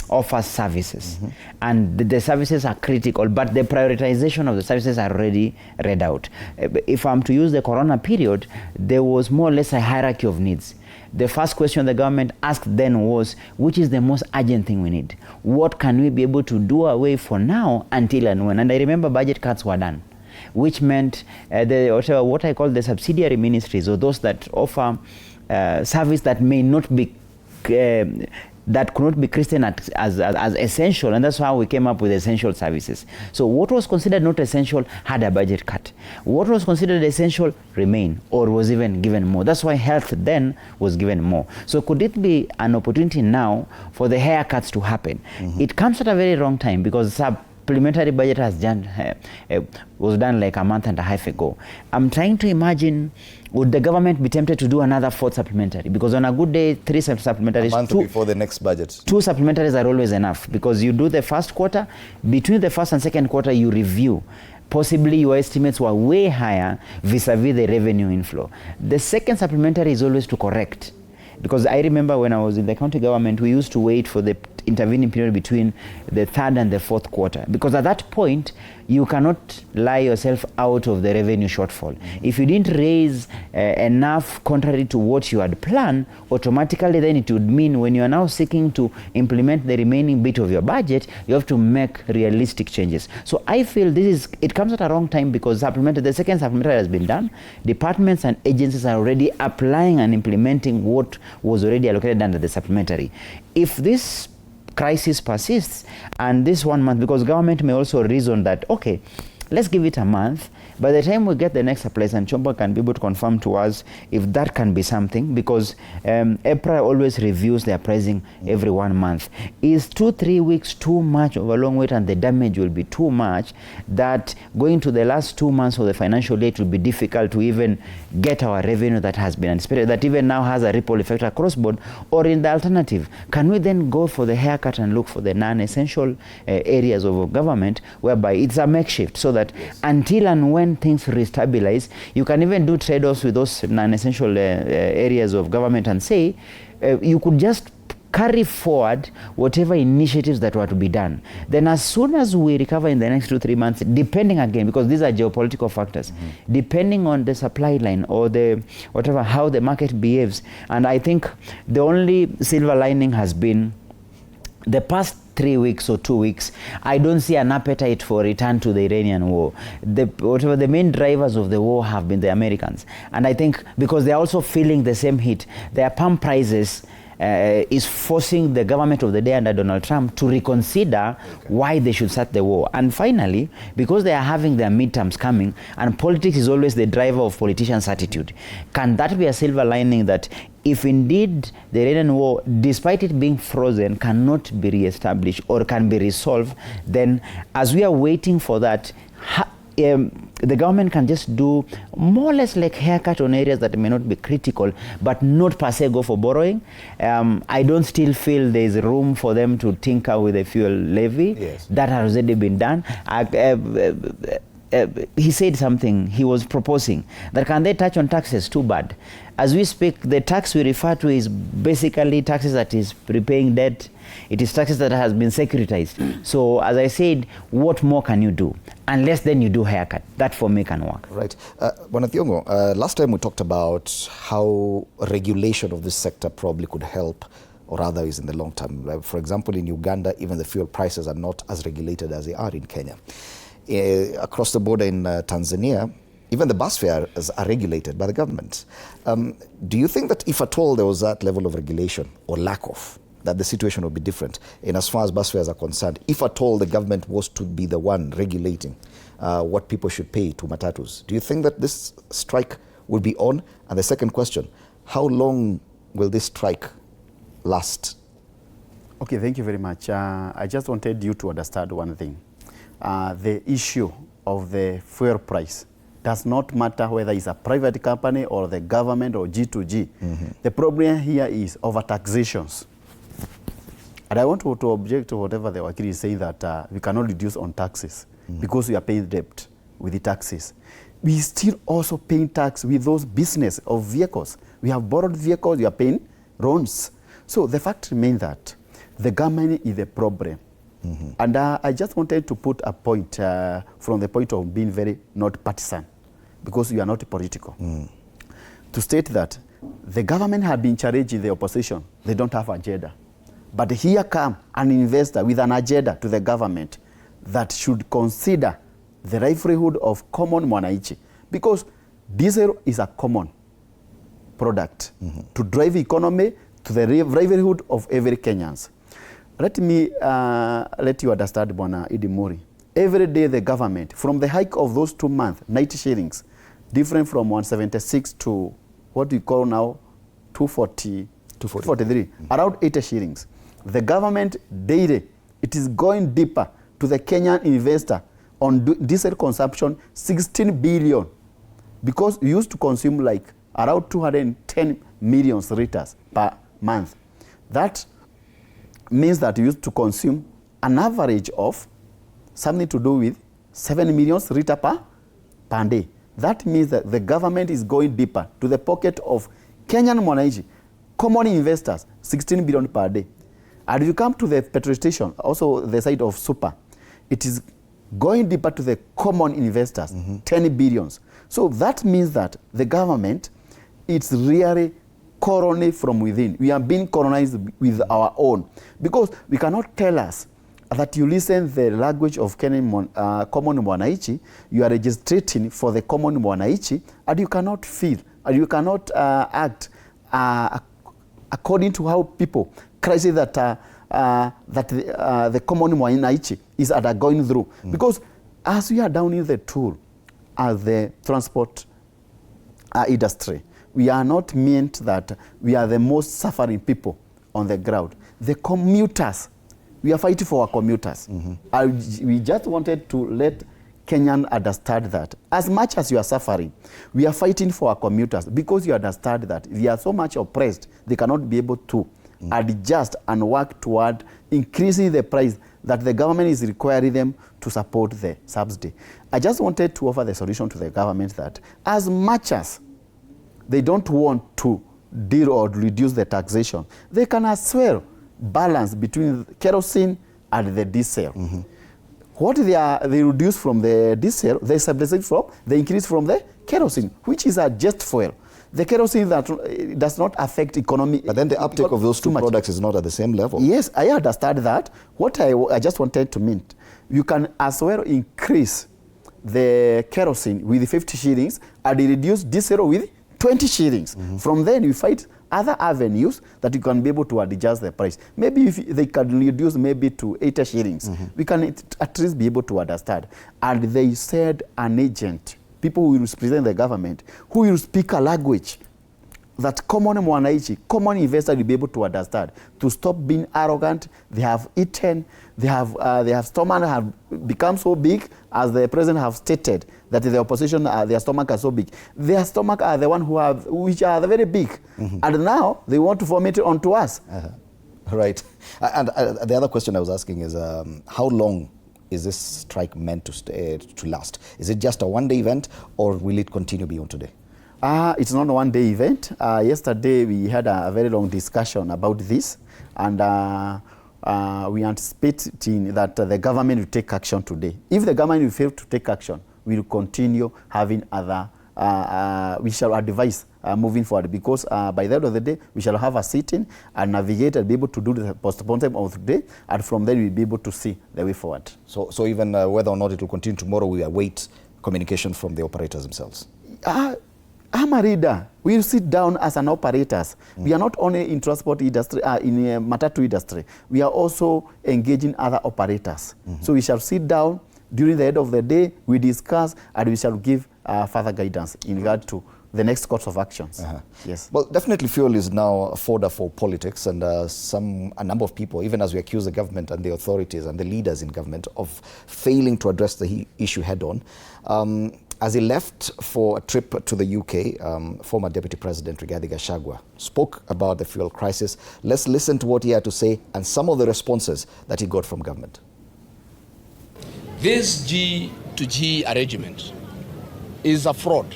offers services, and the services are critical, but the prioritization of the services are already read out. If I'm to use the corona period, there was more or less a hierarchy of needs. The first question the government asked then was, which is the most urgent thing we need? What can we be able to do away for now until and when? And I remember budget cuts were done, which meant what I call the subsidiary ministries, or those that offer service that may not be that could not be christened as essential, and that's how we came up with essential services. So what was considered not essential had a budget cut. What was considered essential remained, or was even given more. That's why health then was given more. So could it be an opportunity now for the haircuts to happen? It comes at a very wrong time, because supplementary budget was done like a month and a half ago. I'm trying to imagine, would the government be tempted to do another fourth supplementary? Because on a good day, 3 supplementaries. A month before the next budget. 2 supplementaries are always enough, because you do the first quarter, between the first and second quarter you review. Possibly your estimates were way higher vis-a-vis the revenue inflow. The second supplementary is always to correct. Because I remember when I was in the county government, we used to wait for the intervening period between the third and the fourth quarter. Because at that point, you cannot lie yourself out of the revenue shortfall. If you didn't raise enough contrary to what you had planned, automatically then it would mean when you are now seeking to implement the remaining bit of your budget, you have to make realistic changes. So I feel it comes at a wrong time, because the second supplementary has been done. Departments and agencies are already applying and implementing what was already allocated under the supplementary. If this crisis persists, and this 1 month, because government may also reason that, okay, let's give it a month. By the time we get the next place, and Chomba can be able to confirm to us if that can be something, because EPRA always reviews their pricing every 1 month. Is 2-3 weeks too much of a long wait, and the damage will be too much that going to the last 2 months of the financial year, it will be difficult to even get our revenue that has been anticipated, that even now has a ripple effect across board? Or in the alternative, can we then go for the haircut and look for the non-essential areas of government, whereby it's a makeshift, so that until and when things restabilize, you can even do trade-offs with those non-essential areas of government and say, you could just carry forward whatever initiatives that were to be done. Then as soon as we recover in the next 2-3 months, depending again, because these are geopolitical factors, depending on the supply line or how the market behaves. And I think the only silver lining has been the past 3 weeks or 2 weeks, I don't see an appetite for return to the Iranian war. The main drivers of the war have been the Americans. And I think because they are also feeling the same heat, their pump prices is forcing the government of the day under Donald Trump to reconsider why they should start the war. And finally, because they are having their midterms coming, and politics is always the driver of politicians' attitude, can that be a silver lining that if indeed the Iranian war, despite it being frozen, cannot be re-established or can be resolved, then as we are waiting for that, the government can just do more or less like haircut on areas that may not be critical, but not per se go for borrowing. I don't still feel there is room for them to tinker with the fuel levy. That has already been done. he said something, he was proposing that can they touch on taxes? Too bad. As we speak, the tax we refer to is basically taxes that is repaying debt. It is taxes that has been securitized. So as I said, what more can you do? Unless then you do haircut. That for me can work. Right. Bwana Thiongo, last time we talked about how regulation of this sector probably could help, or rather is in the long term. For example, in Uganda, even the fuel prices are not as regulated as they are in Kenya. Across the border in Tanzania, even the bus fares are regulated by the government. Do you think that if at all there was that level of regulation or lack of, that the situation would be different in as far as bus fares are concerned, if at all the government was to be the one regulating what people should pay to Matatus? Do you think that this strike would be on? And the second question, how long will this strike last? Okay, thank you very much. I just wanted you to understand one thing. The issue of the fuel price does not matter whether it's a private company or the government or G2G. The problem here is over taxations. And I want to object to whatever the Wakili is saying that we cannot reduce on taxes because we are paying debt with the taxes. We still also paying tax with those business of vehicles. We have borrowed vehicles, we are paying loans. So the fact remains that the government is the problem. And I just wanted to put a point from the point of being very not partisan, because we are not political, to state that the government had been challenging the opposition. They don't have agenda. But here come an investor with an agenda to the government that should consider the livelihood of common mwananchi, because diesel is a common product to drive economy, to the livelihood of every Kenyans. Let me let you understand, Bwana Idimuri. Every day the government, from the hike of those 2 months, 90 shillings, different from 176 to what we call now 243, around 80 shillings. The government daily, it is going deeper to the Kenyan investor on diesel consumption, 16 billion, because we used to consume like around 210 million liters per month. That means that we used to consume an average of something to do with 7 million liters per day. That means that the government is going deeper to the pocket of Kenyan mwananchi, common investors, 16 billion per day. And if you come to the petrol station, also the side of super, it is going deeper to the common investors, 10 billions. So that means that the government, it's really colony from within. We are being colonized with our own, because we cannot tell us that you listen the language of Kenyan common mwananchi, you are registrating for the common mwananchi, and you cannot feel, and you cannot act according to how people crisis that the common mwananchi is undergoing through. Because as we are down in the tool as the transport industry, we are not meant that we are the most suffering people on the ground. The commuters, we are fighting for our commuters. We just wanted to let Kenyan understand that as much as you are suffering, we are fighting for our commuters, because you understand that they are so much oppressed, they cannot be able to adjust and work toward increasing the price that the government is requiring them to support the subsidy. I just wanted to offer the solution to the government that as much as they don't want to deal or reduce the taxation, they can as well balance between kerosene and the diesel. What they reduce from the diesel, they subsidize from, they increase from the kerosene, which is a jet fuel. The kerosene that does not affect economy. But then the uptake of those two products is not at the same level. Yes, I understand that. What I just wanted to mean, you can as well increase the kerosene with 50 shillings and reduce diesel with 20 shillings. From then you find other avenues that you can be able to adjust the price. Maybe if they can reduce maybe to 80 shillings, we can at least be able to understand. And they said an agent, people who will represent the government, who will speak a language that common mwananchi, common investor will be able to understand, to stop being arrogant. They have eaten, they have stomach have become so big, as the president have stated, that the opposition, their stomach are so big. Their stomach are the one which are very big. And now they want to vomit it onto us. Right. And the other question I was asking is, how long is this strike meant to last? Is it just a one-day event, or will it continue beyond today? It's not a one-day event. Yesterday we had a very long discussion about this, and we anticipating that the government will take action today. If the government will fail to take action, we will continue having other, we shall advise moving forward, because by the end of the day, we shall have a sitting and navigate and be able to do the postponement of the day, and from there we'll be able to see the way forward. So even whether or not it will continue tomorrow, we await communication from the operators themselves. I'm a reader. We sit down as an operators. We are not only in transport industry, in Matatu industry. We are also engaging other operators. So we shall sit down during the end of the day, we discuss, and we shall give further guidance in regard to the next course of actions. Yes. Well, definitely fuel is now a fodder for politics, and a number of people, even as we accuse the government and the authorities and the leaders in government of failing to address the issue head on. As he left for a trip to the UK, former Deputy President Rigathi Gachagua spoke about the fuel crisis. Let's listen to what he had to say and some of the responses that he got from government. This G2G arrangement is a fraud.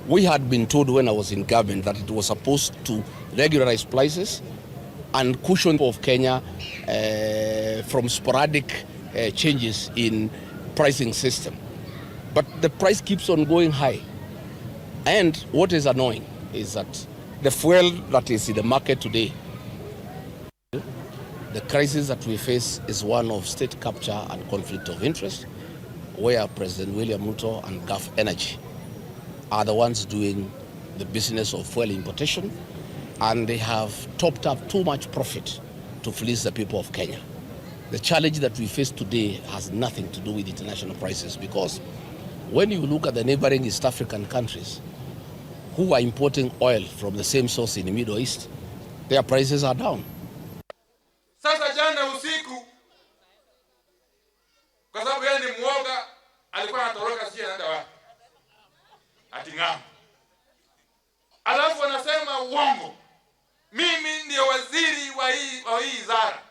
We had been told when I was in government that it was supposed to regularize prices and cushion of Kenya from sporadic changes in pricing system. But the price keeps on going high. And what is annoying is that the fuel that is in the market today, the crisis that we face is one of state capture and conflict of interest, where President William Ruto and Gulf Energy are the ones doing the business of fuel importation, and they have topped up too much profit to fleece the people of Kenya. The challenge that we face today has nothing to do with international prices, because when you look at the neighboring East African countries who are importing oil from the same source in the Middle East, their prices are down. Sasa jana usiku, kwa sababu yeye ni mwoga, alikuwa anatoroka sije anaenda wapi? Ati ng'ambo. Alafu anasema uongo. Mimi ndio waziri wa hii wizara.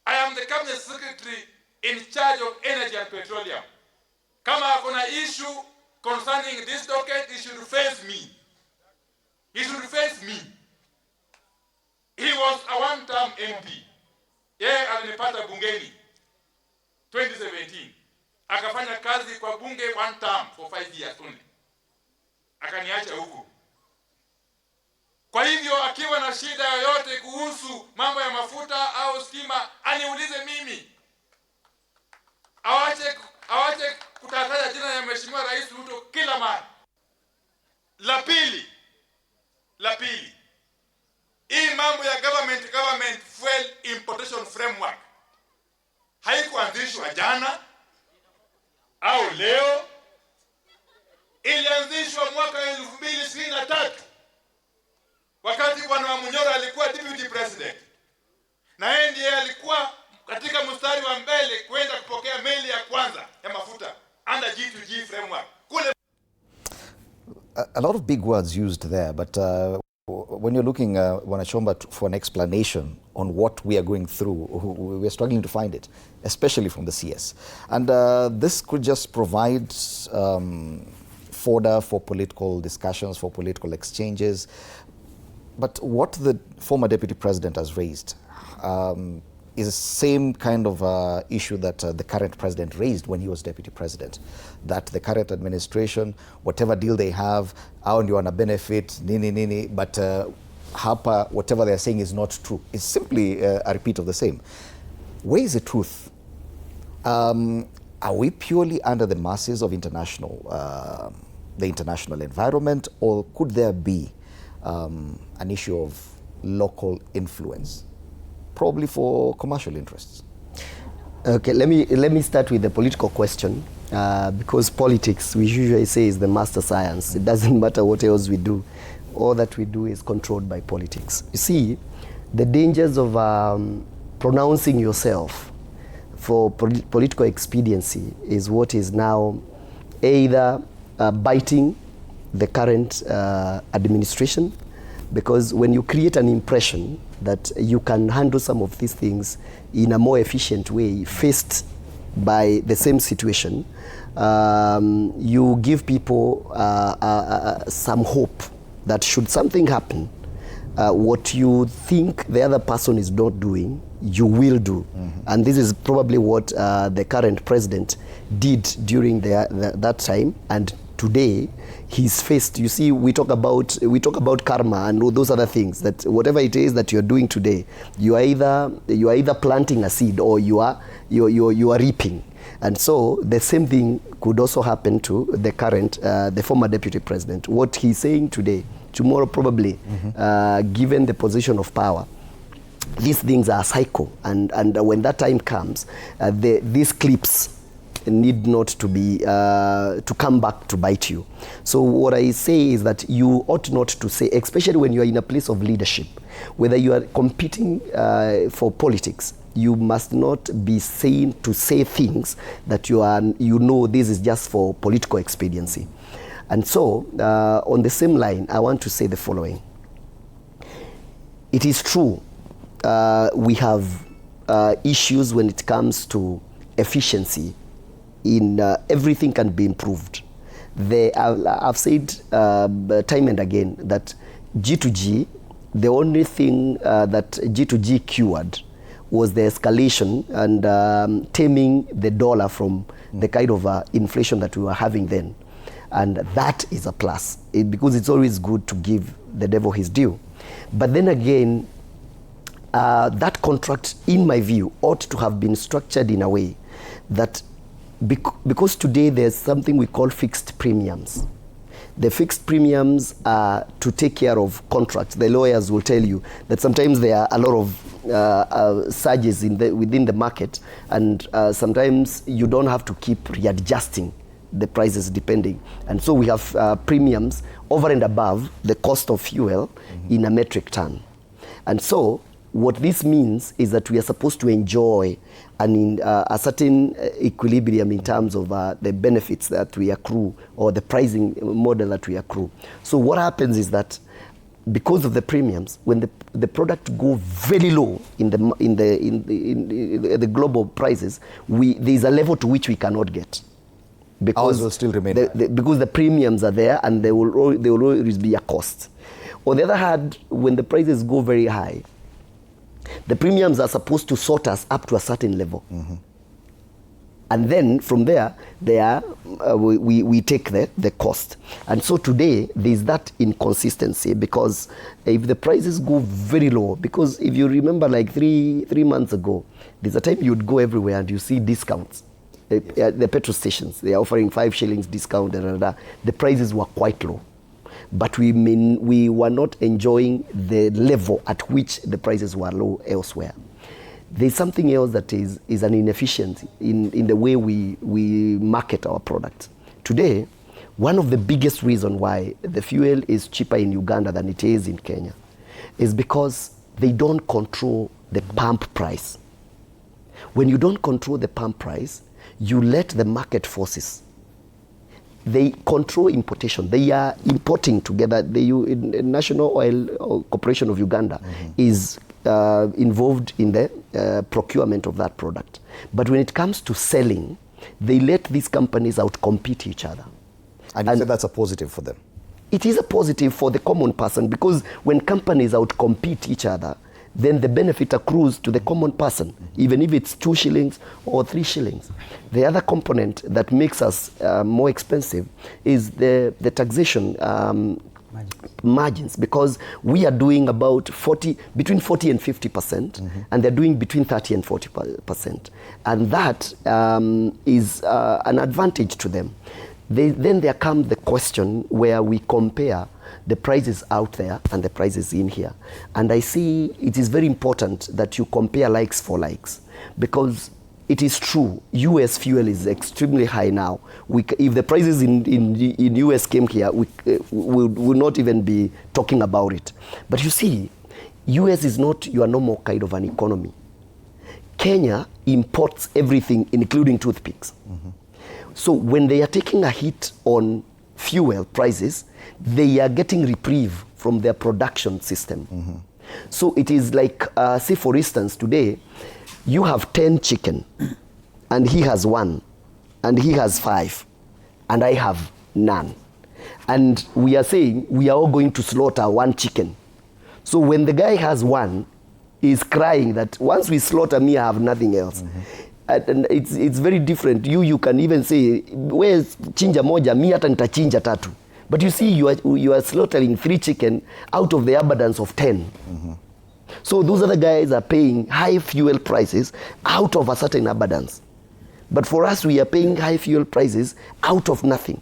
I am the cabinet secretary in charge of energy and petroleum. Kama kuna issue concerning this docket, he should face me. He should face me. He was a one-term MP. Yeye alinipata bungeni 2017. Akafanya kazi kwa bunge one term for 5 years only. Akaniacha huko. Kwa hivyo akiwa na shida yoyote kuhusu mambo ya mafuta au stima, aniulize mimi. Awache kutataja jina ya Mheshimiwa Rais Ruto kila mara. La pili. Hii mambo ya government fuel importation framework haikuanzishwa jana au leo. Ilianzishwa mwaka 2023 wakati Bwana Munyora alikuwa deputy president, na yeye ndiye alikuwa katika mstari wa mbele kwenda kupokea meli ya kwanza ya mafuta under G2G framework. A lot of big words used there, but when you're looking, Wanachomba, for an explanation on what we are going through, we're struggling to find it, especially from the CS. And this could just provide fodder for political discussions, for political exchanges. But what the former deputy president has raised is the same kind of issue that the current president raised when he was deputy president. That the current administration, whatever deal they have, hao ndio wana benefit, nini, but hapa, whatever they are saying is not true. It's simply a repeat of the same. Where is the truth? Are we purely under the masses of the international environment, or could there be an issue of local influence, probably for commercial interests? Okay, let me start with the political question, because politics, we usually say, is the master science. It doesn't matter what else we do. All that we do is controlled by politics. You see, the dangers of pronouncing yourself for political expediency is what is now either biting the current administration, because when you create an impression that you can handle some of these things in a more efficient way, first by the same situation, you give people some hope that should something happen, what you think the other person is not doing, you will do. And this is probably what the current president did during that time. And today, he's faced, you see, we talk about karma and all those other things, that whatever it is that you're doing today, you are either planting a seed or you are reaping. And so the same thing could also happen to the current, the former deputy president. What he's saying today, tomorrow probably, given the position of power, these things are cycle, and when that time comes, these clips need not to be to come back to bite you. So what I say is that you ought not to say, especially when you are in a place of leadership, whether you are competing for politics, you must not be saying to say things that you know this is just for political expediency. And so on the same line, I want to say the following. It is true we have issues when it comes to efficiency. In everything can be improved. I've said time and again that G2G, the only thing that G2G cured was the escalation and taming the dollar from the kind of inflation that we were having then. And that is a plus, because it's always good to give the devil his due. But then again, that contract, in my view, ought to have been structured in a way that because today there's something we call fixed premiums. The fixed premiums are to take care of contracts. The lawyers will tell you that sometimes there are a lot of surges within the market, and sometimes you don't have to keep readjusting the prices depending. And so we have premiums over and above the cost of fuel in a metric ton. And so what this means is that we are supposed to enjoy a certain equilibrium in terms of the benefits that we accrue, or the pricing model that we accrue. So what happens is that because of the premiums, when the product go very low in the global prices, there's a level to which we cannot get. Because ours will still remain because the premiums are there, and there will always be a cost. On the other hand, when the prices go very high, the premiums are supposed to sort us up to a certain level. And then from there we take the cost. And so today there's that inconsistency, because if the prices go very low, because if you remember like three months ago, there's a time you'd go everywhere and you see discounts. The petrol stations, they are offering 5 shillings discount, the prices were quite low. But we were not enjoying the level at which the prices were low elsewhere. There's something else that is an inefficiency in the way we market our products. Today, one of the biggest reasons why the fuel is cheaper in Uganda than it is in Kenya is because they don't control the pump price. When you don't control the pump price, you let the market forces. They control importation. They are importing together. The National Oil Corporation of Uganda is involved in the procurement of that product. But when it comes to selling, they let these companies outcompete each other. And you said that's a positive for them? It is a positive for the common person, because when companies outcompete each other, then the benefit accrues to the common person, even if it's 2 shillings or 3 shillings. The other component that makes us more expensive is the taxation margins, because we are doing about between 40 and 50%, and they're doing between 30 and 40%. And that is an advantage to them. Then there comes the question where we compare the prices out there and the prices in here. And I see it is very important that you compare likes for likes, because it is true, US fuel is extremely high now. If the prices in US came here, we would not even be talking about it. But you see, US is not your normal kind of an economy. Kenya imports everything, including toothpicks. So when they are taking a hit on fuel prices, they are getting reprieve from their production system. So it is like, say for instance, today, you have 10 chicken, and he has 1, and he has 5, and I have none, and we are saying we are all going to slaughter 1 chicken. So when the guy has 1, he's crying that once we slaughter me, I have nothing else. And it's very different. You can even say, where's chinja moja, mi hata nitachinja 3. But you see, you are slaughtering 3 chicken out of the abundance of 10. So those other guys are paying high fuel prices out of a certain abundance. But for us, we are paying high fuel prices out of nothing.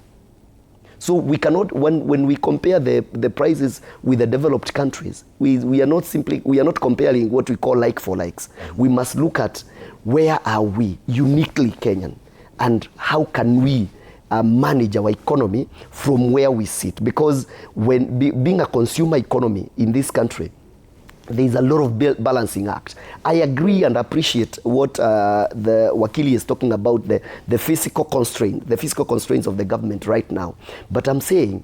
So we cannot, when we compare the prices with the developed countries, we are not comparing what we call like for likes. We must look at where are we uniquely Kenyan, and how can we manage our economy from where we sit. Because when being a consumer economy in this country, there is a lot of balancing act. I agree and appreciate what the Wakili is talking about, the physical constraints of the government right now. But I'm saying,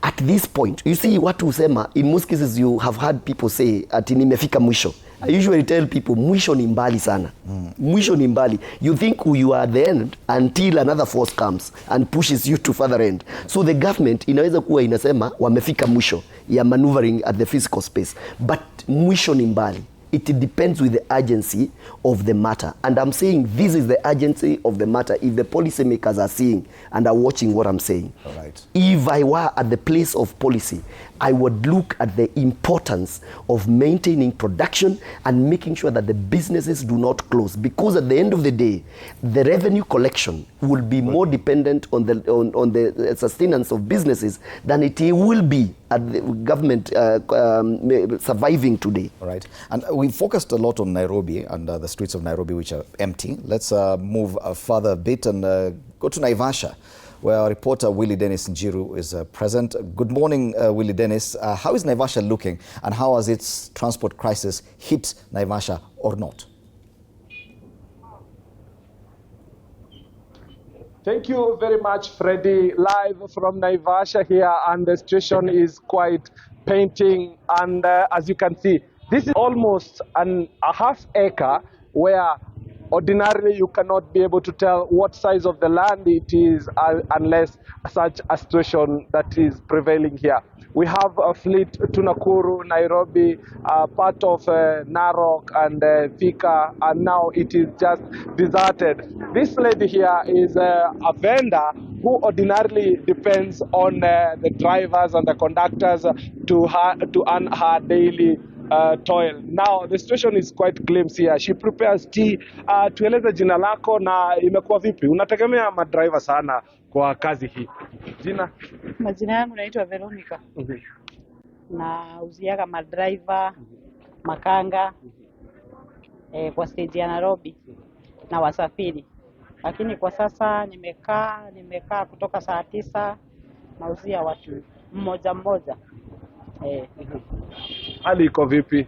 at this point, you see what usema, in most cases you have heard people say, ati nimefika mwisho. I usually tell people, mwisho ni mbali sana. Mwisho ni mbali. You think you are at the end until another force comes and pushes you to further end. So the government inaweza kuwa inasema, wamefika mwisho ya maneuvering at the physical space. But mwisho ni mbali. It depends with the urgency of the matter. And I'm saying this is the urgency of the matter if the policymakers are seeing and are watching what I'm saying. All right. If I were at the place of policy, I would look at the importance of maintaining production and making sure that the businesses do not close. Because at the end of the day, the revenue collection will be more dependent on the sustenance of businesses than it will be at the government surviving today. All right. And we focused a lot on Nairobi and the streets of Nairobi, which are empty. Let's move further a bit and go to Naivasha, where our reporter Willie Dennis Njiru is present. Good morning, Willie Dennis. How is Naivasha looking, and how has its transport crisis hit Naivasha or not? Thank you very much, Freddie. Live from Naivasha here, and the situation is quite painting. And as you can see, this is almost a half acre where ordinarily you cannot be able to tell what size of the land it is unless such a situation that is prevailing here. We have a fleet to Nakuru, Nairobi, part of Narok and Thika, and now it is just deserted. This lady here is a vendor who ordinarily depends on the drivers and the conductors to earn her daily toil. Now the situation is quite glimpse here. She prepares tea. Tueleze jina lako na imekuwa vipi? Unategemea madriver sana kwa kazi hii. Jina? Majina yangu naitwa Veronica. Na uziaga madriver, makanga kwa stage ya Nairobi na wasafiri. Lakini kwa sasa nimekaa kutoka saa 9 nauzia watu mmoja. Hali iko vipi?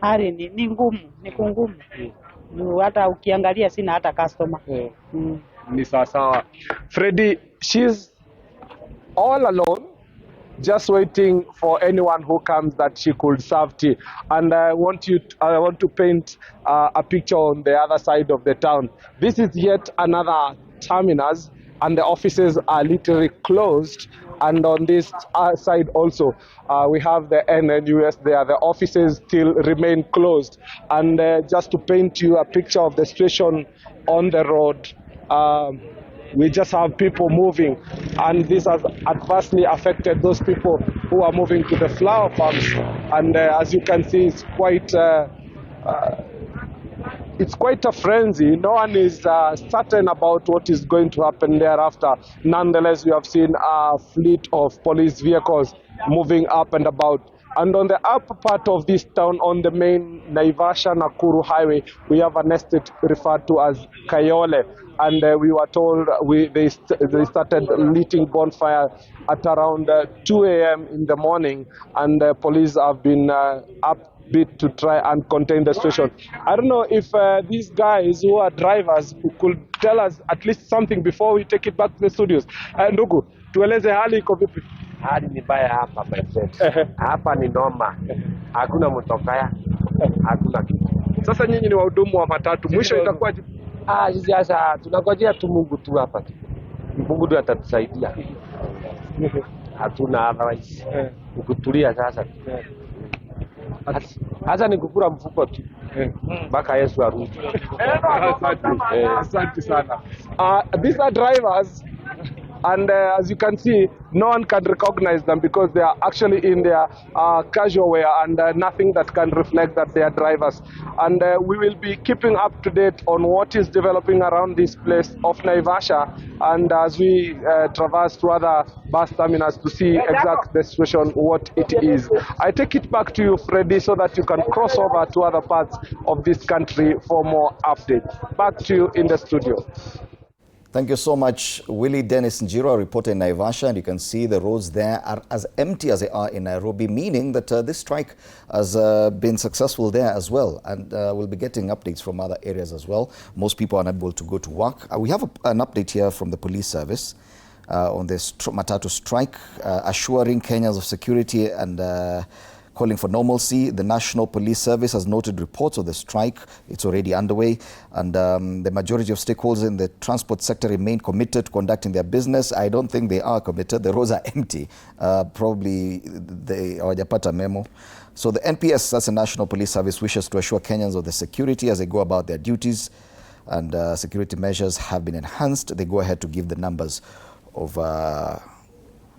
Hali ni ngumu, ni kungumu. Hata ukiangalia sina hata customer. Ni sawa. Freddie, she's all alone, just waiting for anyone who comes that she could serve tea. And I want to paint a picture on the other side of the town. This is yet another terminus, and the offices are literally closed. And on this side also, we have the NNUS there. The offices still remain closed. And just to paint you a picture of the situation on the road, we just have people moving, and this has adversely affected those people who are moving to the flower farms. And as you can see, it's quite a frenzy. No one is certain about what is going to happen thereafter. Nonetheless, we have seen a fleet of police vehicles moving up and about. And on the upper part of this town, on the main Naivasha-Nakuru highway, we have an estate referred to as Kayole. And we were told they started lighting bonfire at around 2 a.m. in the morning, and police have been upbeat to try and contain the situation. I don't know if these guys who are drivers could tell us at least something before we take it back to the studios. Ndugu, tueleze hali iko vipi? Hali ni mbaya hapa my friend. Hapa ni noma. Hakuna mtokaya. Hakuna kitu. Sasa nyinyi ni wahudumu wa matatu. Mwisho itakuwa Sisi sasa tunangojea tu Mungu tu hapa tu. Mungu ndiye atatusaidia. Hatuna otherwise. Ukutulia sasa. Sasa ni kukura mfuko tu. Mpaka Yesu arudi. Asante sana. These are drivers. And as you can see, no one can recognize them because they are actually in their casual wear and nothing that can reflect that they are drivers. And we will be keeping up to date on what is developing around this place of Naivasha, and as we traverse to other bus terminals to see exact the situation, what it is. I take it back to you, Freddy, so that you can cross over to other parts of this country for more updates. Back to you in the studio. Thank you so much, Willie Dennis Njiro, a reporter in Naivasha, and you can see the roads there are as empty as they are in Nairobi, meaning that this strike has been successful there as well, and we'll be getting updates from other areas as well. Most people are unable to go to work. We have an update here from the police service on this Matatu strike, assuring Kenyans of security and calling for normalcy. The National Police Service has noted reports of the strike. It's already underway, and the majority of stakeholders in the transport sector remain committed to conducting their business. I don't think they are committed. The roads are empty. Probably they hawajapata memo. So the NPS, that's the National Police Service, wishes to assure Kenyans of the security as they go about their duties, and security measures have been enhanced. They go ahead to give the numbers of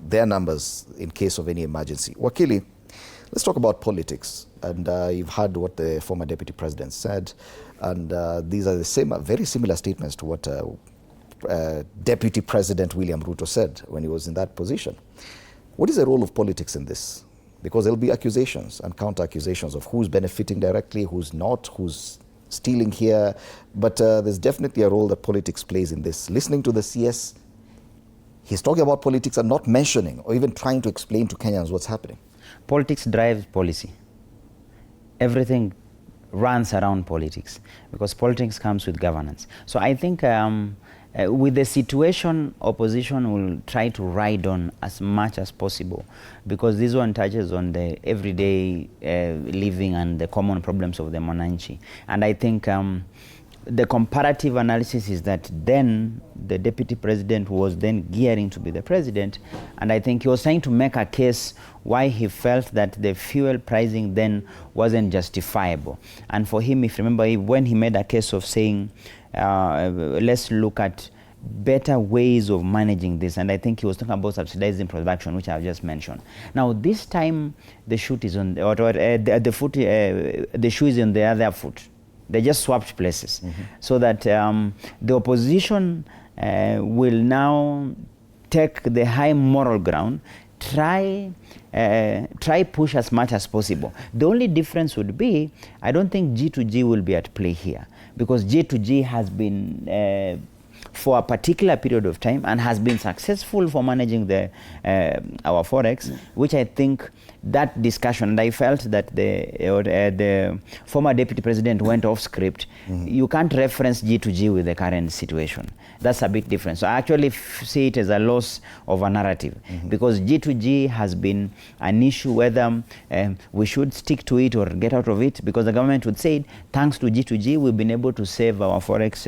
their numbers in case of any emergency. Wakili, let's talk about politics. And you've heard what the former deputy president said. And these are the same, very similar statements to what Deputy President William Ruto said when he was in that position. What is the role of politics in this? Because there'll be accusations and counter-accusations of who's benefiting directly, who's not, who's stealing here. But there's definitely a role that politics plays in this. Listening to the CS, he's talking about politics and not mentioning or even trying to explain to Kenyans what's happening. Politics drives policy. Everything runs around politics because politics comes with governance. So I think with the situation, opposition will try to ride on as much as possible because this one touches on the everyday living and the common problems of the Mwananchi. And I think the comparative analysis is that then the deputy president was then gearing to be the president, and I think he was trying to make a case why he felt that the fuel pricing then wasn't justifiable. And for him, if you remember, when he made a case of saying, let's look at better ways of managing this, and I think he was talking about subsidizing production, which I've just mentioned. Now this time the shoe is on the shoe is on the other foot. They just swapped places, so that the opposition will now take the high moral ground, try push as much as possible. The only difference would be, I don't think G2G will be at play here, because G2G has been for a particular period of time and has been successful for managing the our forex, which I think that discussion, and I felt that the former deputy president went off script. You can't reference G2G with the current situation. That's a bit different. So I actually see it as a loss of a narrative, because G2G has been an issue whether we should stick to it or get out of it, because the government would say, thanks to G2G, we've been able to save our forex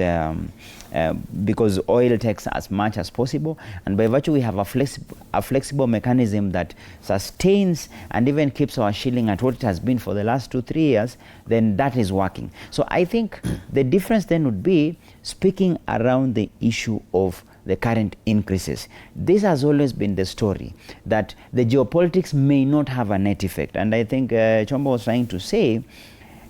because oil takes as much as possible, and by virtue we have a flexible mechanism that sustains and even keeps our shilling at what it has been for the last 2-3 years, then that is working. So I think the difference then would be speaking around the issue of the current increases. This has always been the story, that the geopolitics may not have a net effect, and I think Chombo was trying to say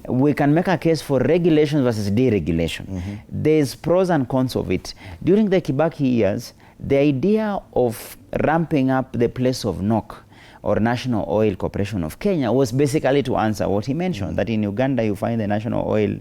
we can make a case for regulation versus deregulation. There's pros and cons of it. During the Kibaki years, the idea of ramping up the place of NOC, or National Oil Corporation of Kenya, was basically to answer what he mentioned, that in Uganda you find the national oil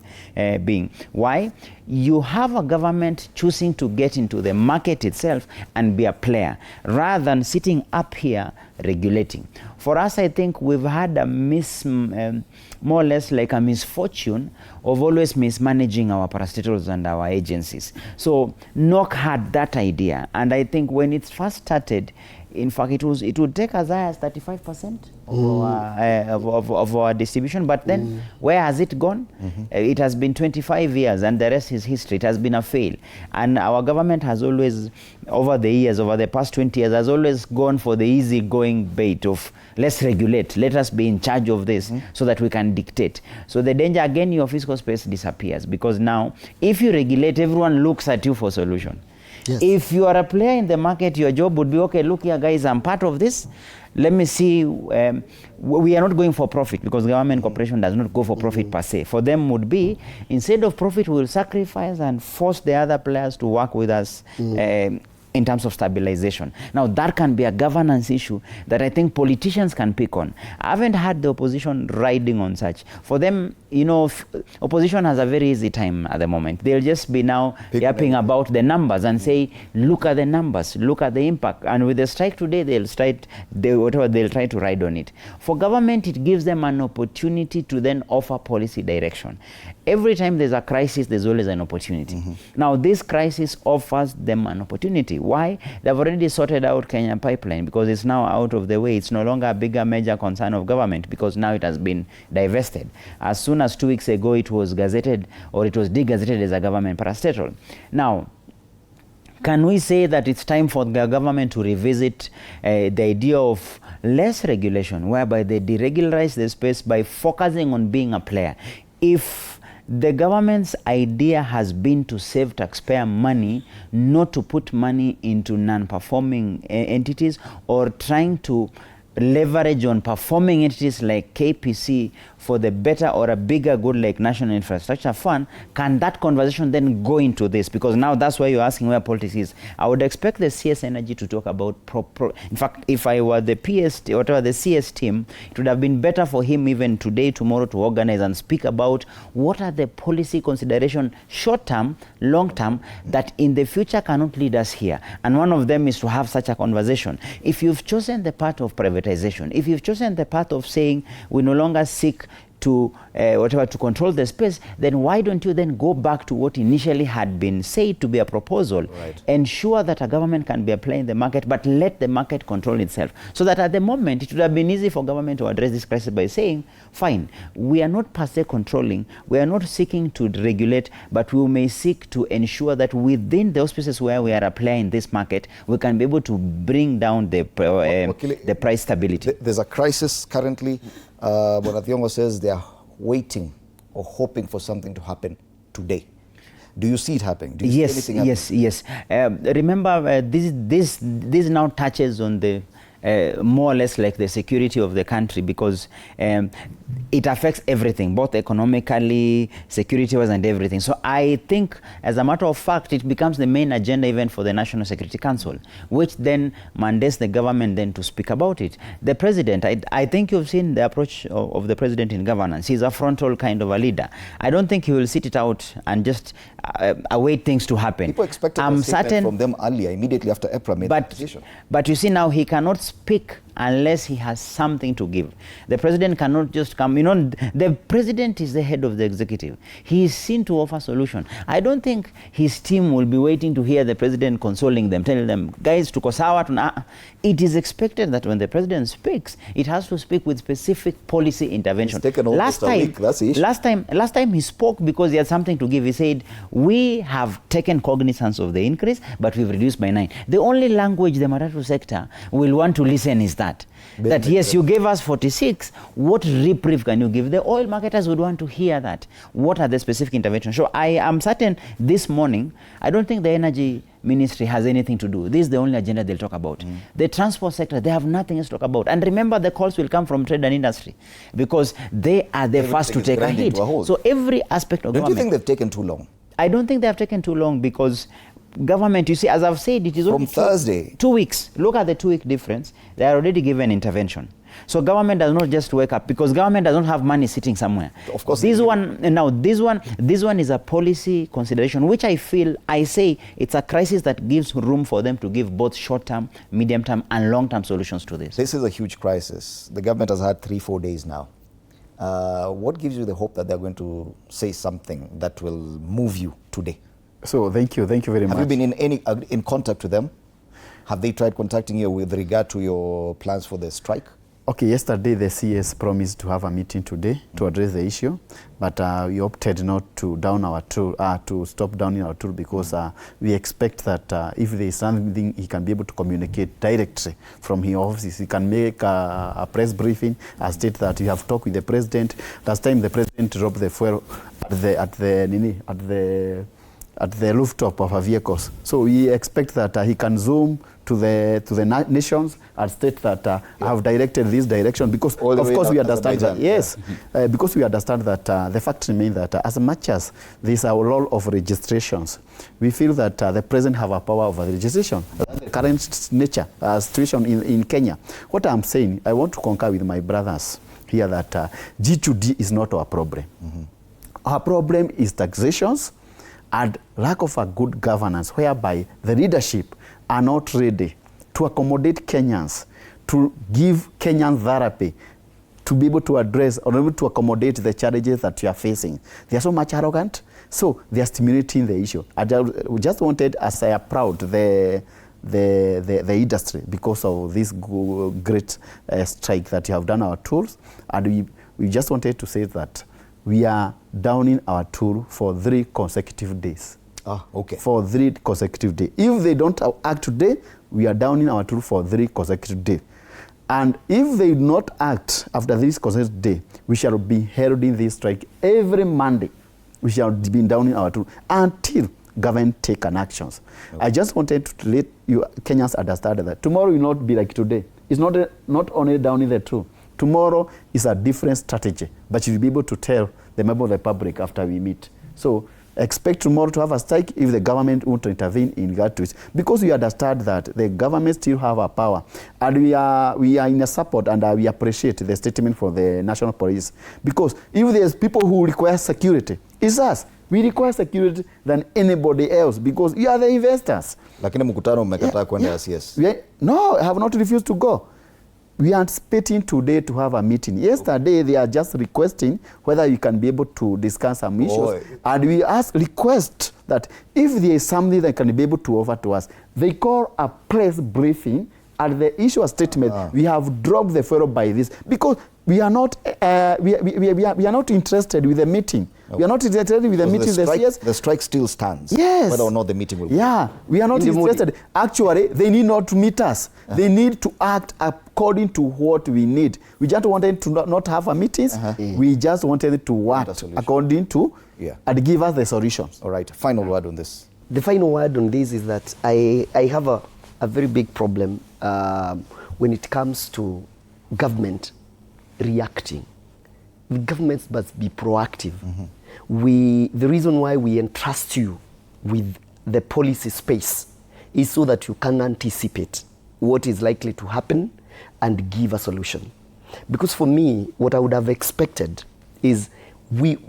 being. Why? You have a government choosing to get into the market itself and be a player, rather than sitting up here regulating. For us, I think we've had a more or less like a misfortune of always mismanaging our parastatals and our agencies. So NOC had that idea, and I think when it first started, In fact, it would take as high as 35% of our distribution. But then, where has it gone? It has been 25 years, and the rest is history. It has been a fail. And our government has always, over the years, over the past 20 years, has always gone for the easy-going bait of, let's regulate, let us be in charge of this so that we can dictate. So the danger, again, your fiscal space disappears, because now, if you regulate, everyone looks at you for solution. Yes. If you are a player in the market, your job would be, okay, look here, guys, I'm part of this. Let me see. We are not going for profit, because government corporation does not go for profit per se. For them would be, instead of profit, we will sacrifice and force the other players to work with us in terms of stabilization. Now, that can be a governance issue that I think politicians can pick on. I haven't had the opposition riding on such. For them, you know, opposition has a very easy time at the moment. They'll just be now yapping about the numbers and say, look at the numbers, look at the impact. And with the strike today, they'll try to ride on it. For government, it gives them an opportunity to then offer policy direction. Every time there's a crisis, there's always an opportunity. Now, this crisis offers them an opportunity. Why? They've already sorted out Kenya Pipeline, because it's now out of the way. It's no longer a bigger major concern of government, because now it has been divested. As soon as 2 weeks ago, it was gazetted, or it was de-gazetted as a government parastatal. Now, can we say that it's time for the government to revisit the idea of less regulation, whereby they deregularize the space by focusing on being a player? If the government's idea has been to save taxpayer money, not to put money into non-performing entities, or trying to leverage on performing entities like KPC for the better or a bigger good like National Infrastructure Fund, can that conversation then go into this? Because now that's why you're asking where politics is. I would expect the CS Energy to talk about in fact, if I were the PS, whatever the CS team, it would have been better for him even today, tomorrow, to organize and speak about what are the policy considerations, short-term, long-term, that in the future cannot lead us here. And one of them is to have such a conversation. If you've chosen the path of privatization, if you've chosen the path of saying we no longer seek to to control the space, then why don't you then go back to what initially had been said to be a proposal? Ensure that a government can be applying the market, but let the market control itself. So that at the moment, it would have been easy for government to address this crisis by saying, fine, we are not per se controlling, we are not seeking to regulate, but we may seek to ensure that within the auspices where we are applying this market, we can be able to bring down the price stability. There's a crisis currently. Bonathiong'o says they are waiting or hoping for something to happen today. Do you see it happening? Do you see anything happening? Yes. Remember, this now touches on the more or less like the security of the country, because it affects everything, both economically, security-wise, and everything. So I think, as a matter of fact, it becomes the main agenda even for the National Security Council, which then mandates the government then to speak about it. The president, I think you've seen the approach of the president in governance. He's a frontal kind of a leader. I don't think he will sit it out and just await things to happen. People expected a statement from them earlier, immediately after EPRA made the decision. But you see, now he cannot speak unless he has something to give. The president cannot just come. You know, the president is the head of the executive. He is seen to offer solution. I don't think his team will be waiting to hear the president consoling them, telling them, guys, tuko sawa. It is expected that when the president speaks, it has to speak with specific policy intervention. It's taken almost a week. That's the issue. Last time he spoke because he had something to give. He said, we have taken cognizance of the increase, but we've reduced by 9. The only language the Matatu sector will want to listen is that yes, you gave us 46. What reprieve can you give? The oil marketers would want to hear that. What are the specific interventions? So I am certain this morning, I don't think the energy ministry has anything to do. This is the only agenda they'll talk about. The transport sector, they have nothing else to talk about. And remember, the calls will come from trade and industry, because they are the first to take a hit. So every aspect of government. Don't you think they've taken too long? I don't think they have taken too long, because government, you see, as I've said, it is from Thursday. 2 weeks. Look at the 2-week difference. They are already given intervention. So government does not just wake up, because government does not have money sitting somewhere. Of course. This one is a policy consideration, which I say it's a crisis that gives room for them to give both short-term, medium-term, and long-term solutions to this. This is a huge crisis. The government has had 3-4 days now. What gives you the hope that they're going to say something that will move you today? So thank you very much. Have you been in contact with them? Have they tried contacting you with regard to your plans for the strike? Okay, yesterday the CS promised to have a meeting today to address the issue, but we opted not to down our tool, to stop downing our tool, because we expect that if there is something he can be able to communicate directly from his office. He can make a press briefing, state that you have talked with the president. Last time the president dropped the fuel at the rooftop of our vehicles. So we expect that he can zoom to the nations and state that I have directed this direction, because of course we understand that, yes, because we understand that the fact remains that as much as there is a role of registrations, we feel that the president have a power over the registration. The current nature, situation in Kenya. What I'm saying, I want to concur with my brothers here that G2D is not our problem. Our problem is taxations and lack of a good governance, whereby the leadership are not ready to accommodate Kenyans, to give Kenyan therapy, to be able to address or able to accommodate the challenges that you are facing. They are so much arrogant, so they are stimulating the issue. We just wanted, as I am proud, the industry, because of this great strike that you have done our tools, and we just wanted to say that we are downing our tool for 3 consecutive days. Okay. For 3 consecutive days. If they don't act today, we are downing our tool for 3 consecutive days. And if they do not act after this consecutive day, we shall be heralding this strike every Monday. We shall be downing our tool until government take an actions. Okay. I just wanted to let you Kenyans understand that tomorrow will not be like today. It's not only downing the tool. Tomorrow is a different strategy, but you'll be able to tell the member of the public after we meet. So expect tomorrow to have a strike if the government won't intervene in regard to it, because we understand that the government still have a power, and we are in a support, and we appreciate the statement for the national police, because if there's people who require security, it's us. We require security than anybody else, because we are the investors. Lakini mkutano mmekataa kwenda CS. No, I have not refused to go. We are anticipating today to have a meeting. Yesterday, they are just requesting whether you can be able to discuss some issues. And we request that if there is something they can be able to offer to us, they call a press briefing and the issue a statement. We have dropped the fuel by this, because we are not we are not interested with the meeting. Okay. We are not interested with the meeting. The strike still stands. Yes. Whether or not the meeting will. Yeah, we are not interested. Actually, they need not to meet us. They need to act according to what we need. We just wanted to not have a meetings. We just wanted to work according to and give us the solutions. All right. Final word on this. The final word on this is that I have a very big problem when it comes to government reacting. The governments must be proactive. The reason why we entrust you with the policy space is so that you can anticipate what is likely to happen and give a solution. Because for me, what I would have expected is we are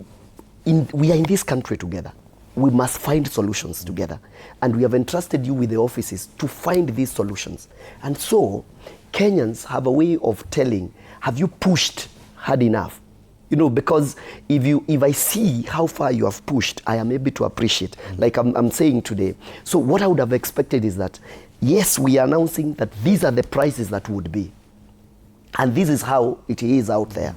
in this country together. We must find solutions together. And we have entrusted you with the offices to find these solutions. And so Kenyans have a way of telling, have you pushed hard enough? You know, because if I see how far you have pushed, I am able to appreciate, like I'm saying today. So what I would have expected is that, yes, we are announcing that these are the prices that would be. And this is how it is out there.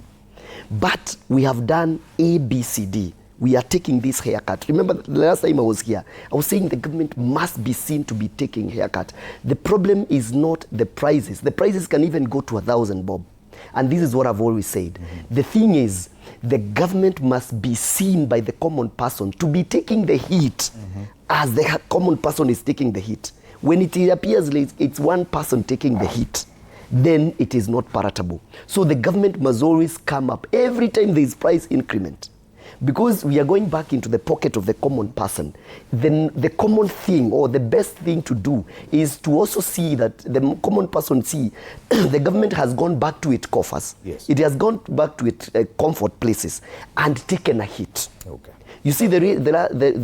But we have done A, B, C, D. We are taking this haircut. Remember, the last time I was here, I was saying the government must be seen to be taking haircut. The problem is not the prices. The prices can even go to 1,000 bob. And this is what I've always said. The thing is, the government must be seen by the common person to be taking the heat as the common person is taking the heat. When it appears like it's one person taking the heat, then it is not palatable. So the government must always come up every time there is price increment. Because we are going back into the pocket of the common person, then the common thing or the best thing to do is to also see that the common person see the government has gone back to its coffers. Yes. It has gone back to its comfort places and taken a hit. Okay. You see, the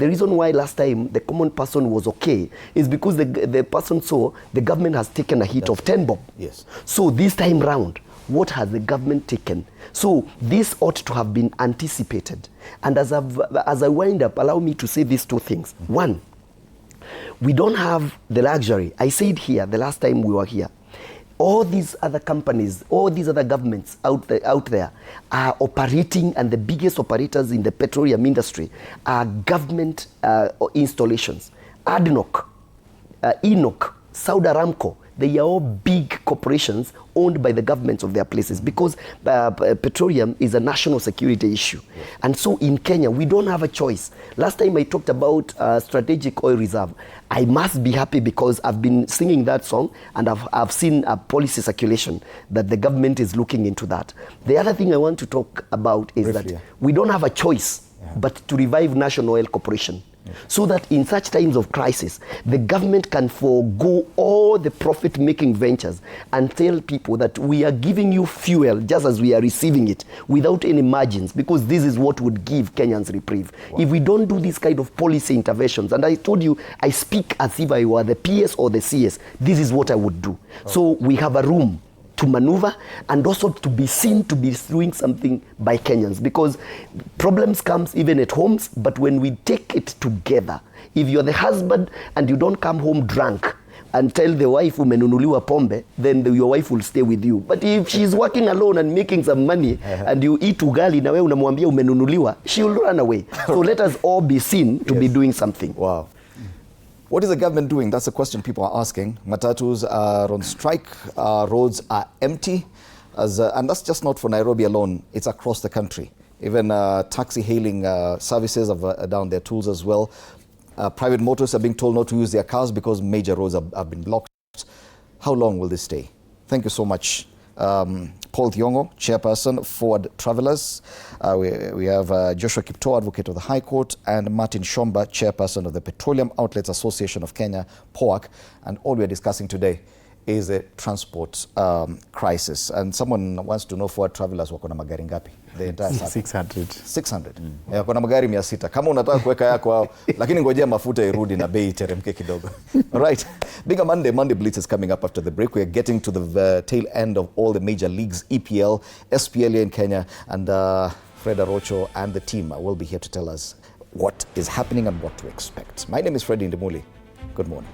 reason why last time the common person was okay is because the person saw the government has taken a hit of 10 bob. Yes. So this time round, what has the government taken? So this ought to have been anticipated. And as I wind up, allow me to say these two things. One, We don't have the luxury. I said here the last time we were here, all these other companies, all these other governments out there are operating, and the biggest operators in the petroleum industry are government installations. ADNOC, ENOC, Saudi Aramco, they are all big corporations owned by the governments of their places, because petroleum is a national security issue. And so in Kenya, we don't have a choice. Last time I talked about strategic oil reserve. I must be happy because I've been singing that song, and I've seen a policy circulation that the government is looking into that. The other thing I want to talk about is that we don't have a choice but to revive National Oil Corporation. So that in such times of crisis, the government can forego all the profit-making ventures and tell people that we are giving you fuel just as we are receiving it, without any margins, because this is what would give Kenyans reprieve. Wow. If we don't do this kind of policy interventions, and I told you, I speak as if I were the PS or the CS, this is what I would do. Oh. So we have a room to maneuver, and also to be seen to be doing something by Kenyans, because problems comes even at homes, but when we take it together, if you're the husband and you don't come home drunk and tell the wife umenunuliwa pombe, then your wife will stay with you. But if she's working alone and making some money and you eat ugali na wewe unamwambia umenunuliwa, she will run away. So let us all be seen to be doing something. Wow. What is the government doing? That's a question people are asking. Matatus are on strike, roads are empty, and that's just not for Nairobi alone, it's across the country. Even taxi hailing services have down their tools as well. Private motorists are being told not to use their cars because major roads have been blocked. How long will this stay? Thank you so much. Paul Thiongo, Chairperson, Forward Travellers. We have Joshua Kipto, Advocate of the High Court, and Martin Shomba, Chairperson of the Petroleum Outlets Association of Kenya, POAC. And all we are discussing today is the transport crisis. And someone wants to know Forward Travellers wako na magari ngapi? The entire 600. Wako na magari 600. Kama unataka kuweka yako hao, lakini ngojea mafuta irudi na bei teremke kidogo. All right. Bigger Monday Blitz is coming up after the break. We are getting to the tail end of all the major leagues, EPL, SPL in Kenya, and Fred Arocho and the team will be here to tell us what is happening and what to expect. My name is Freddie Ndimuli. Good morning.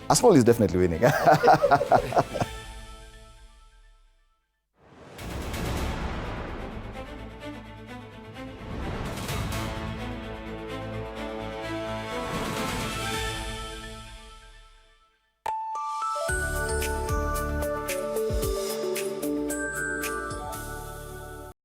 Arsenal is definitely winning.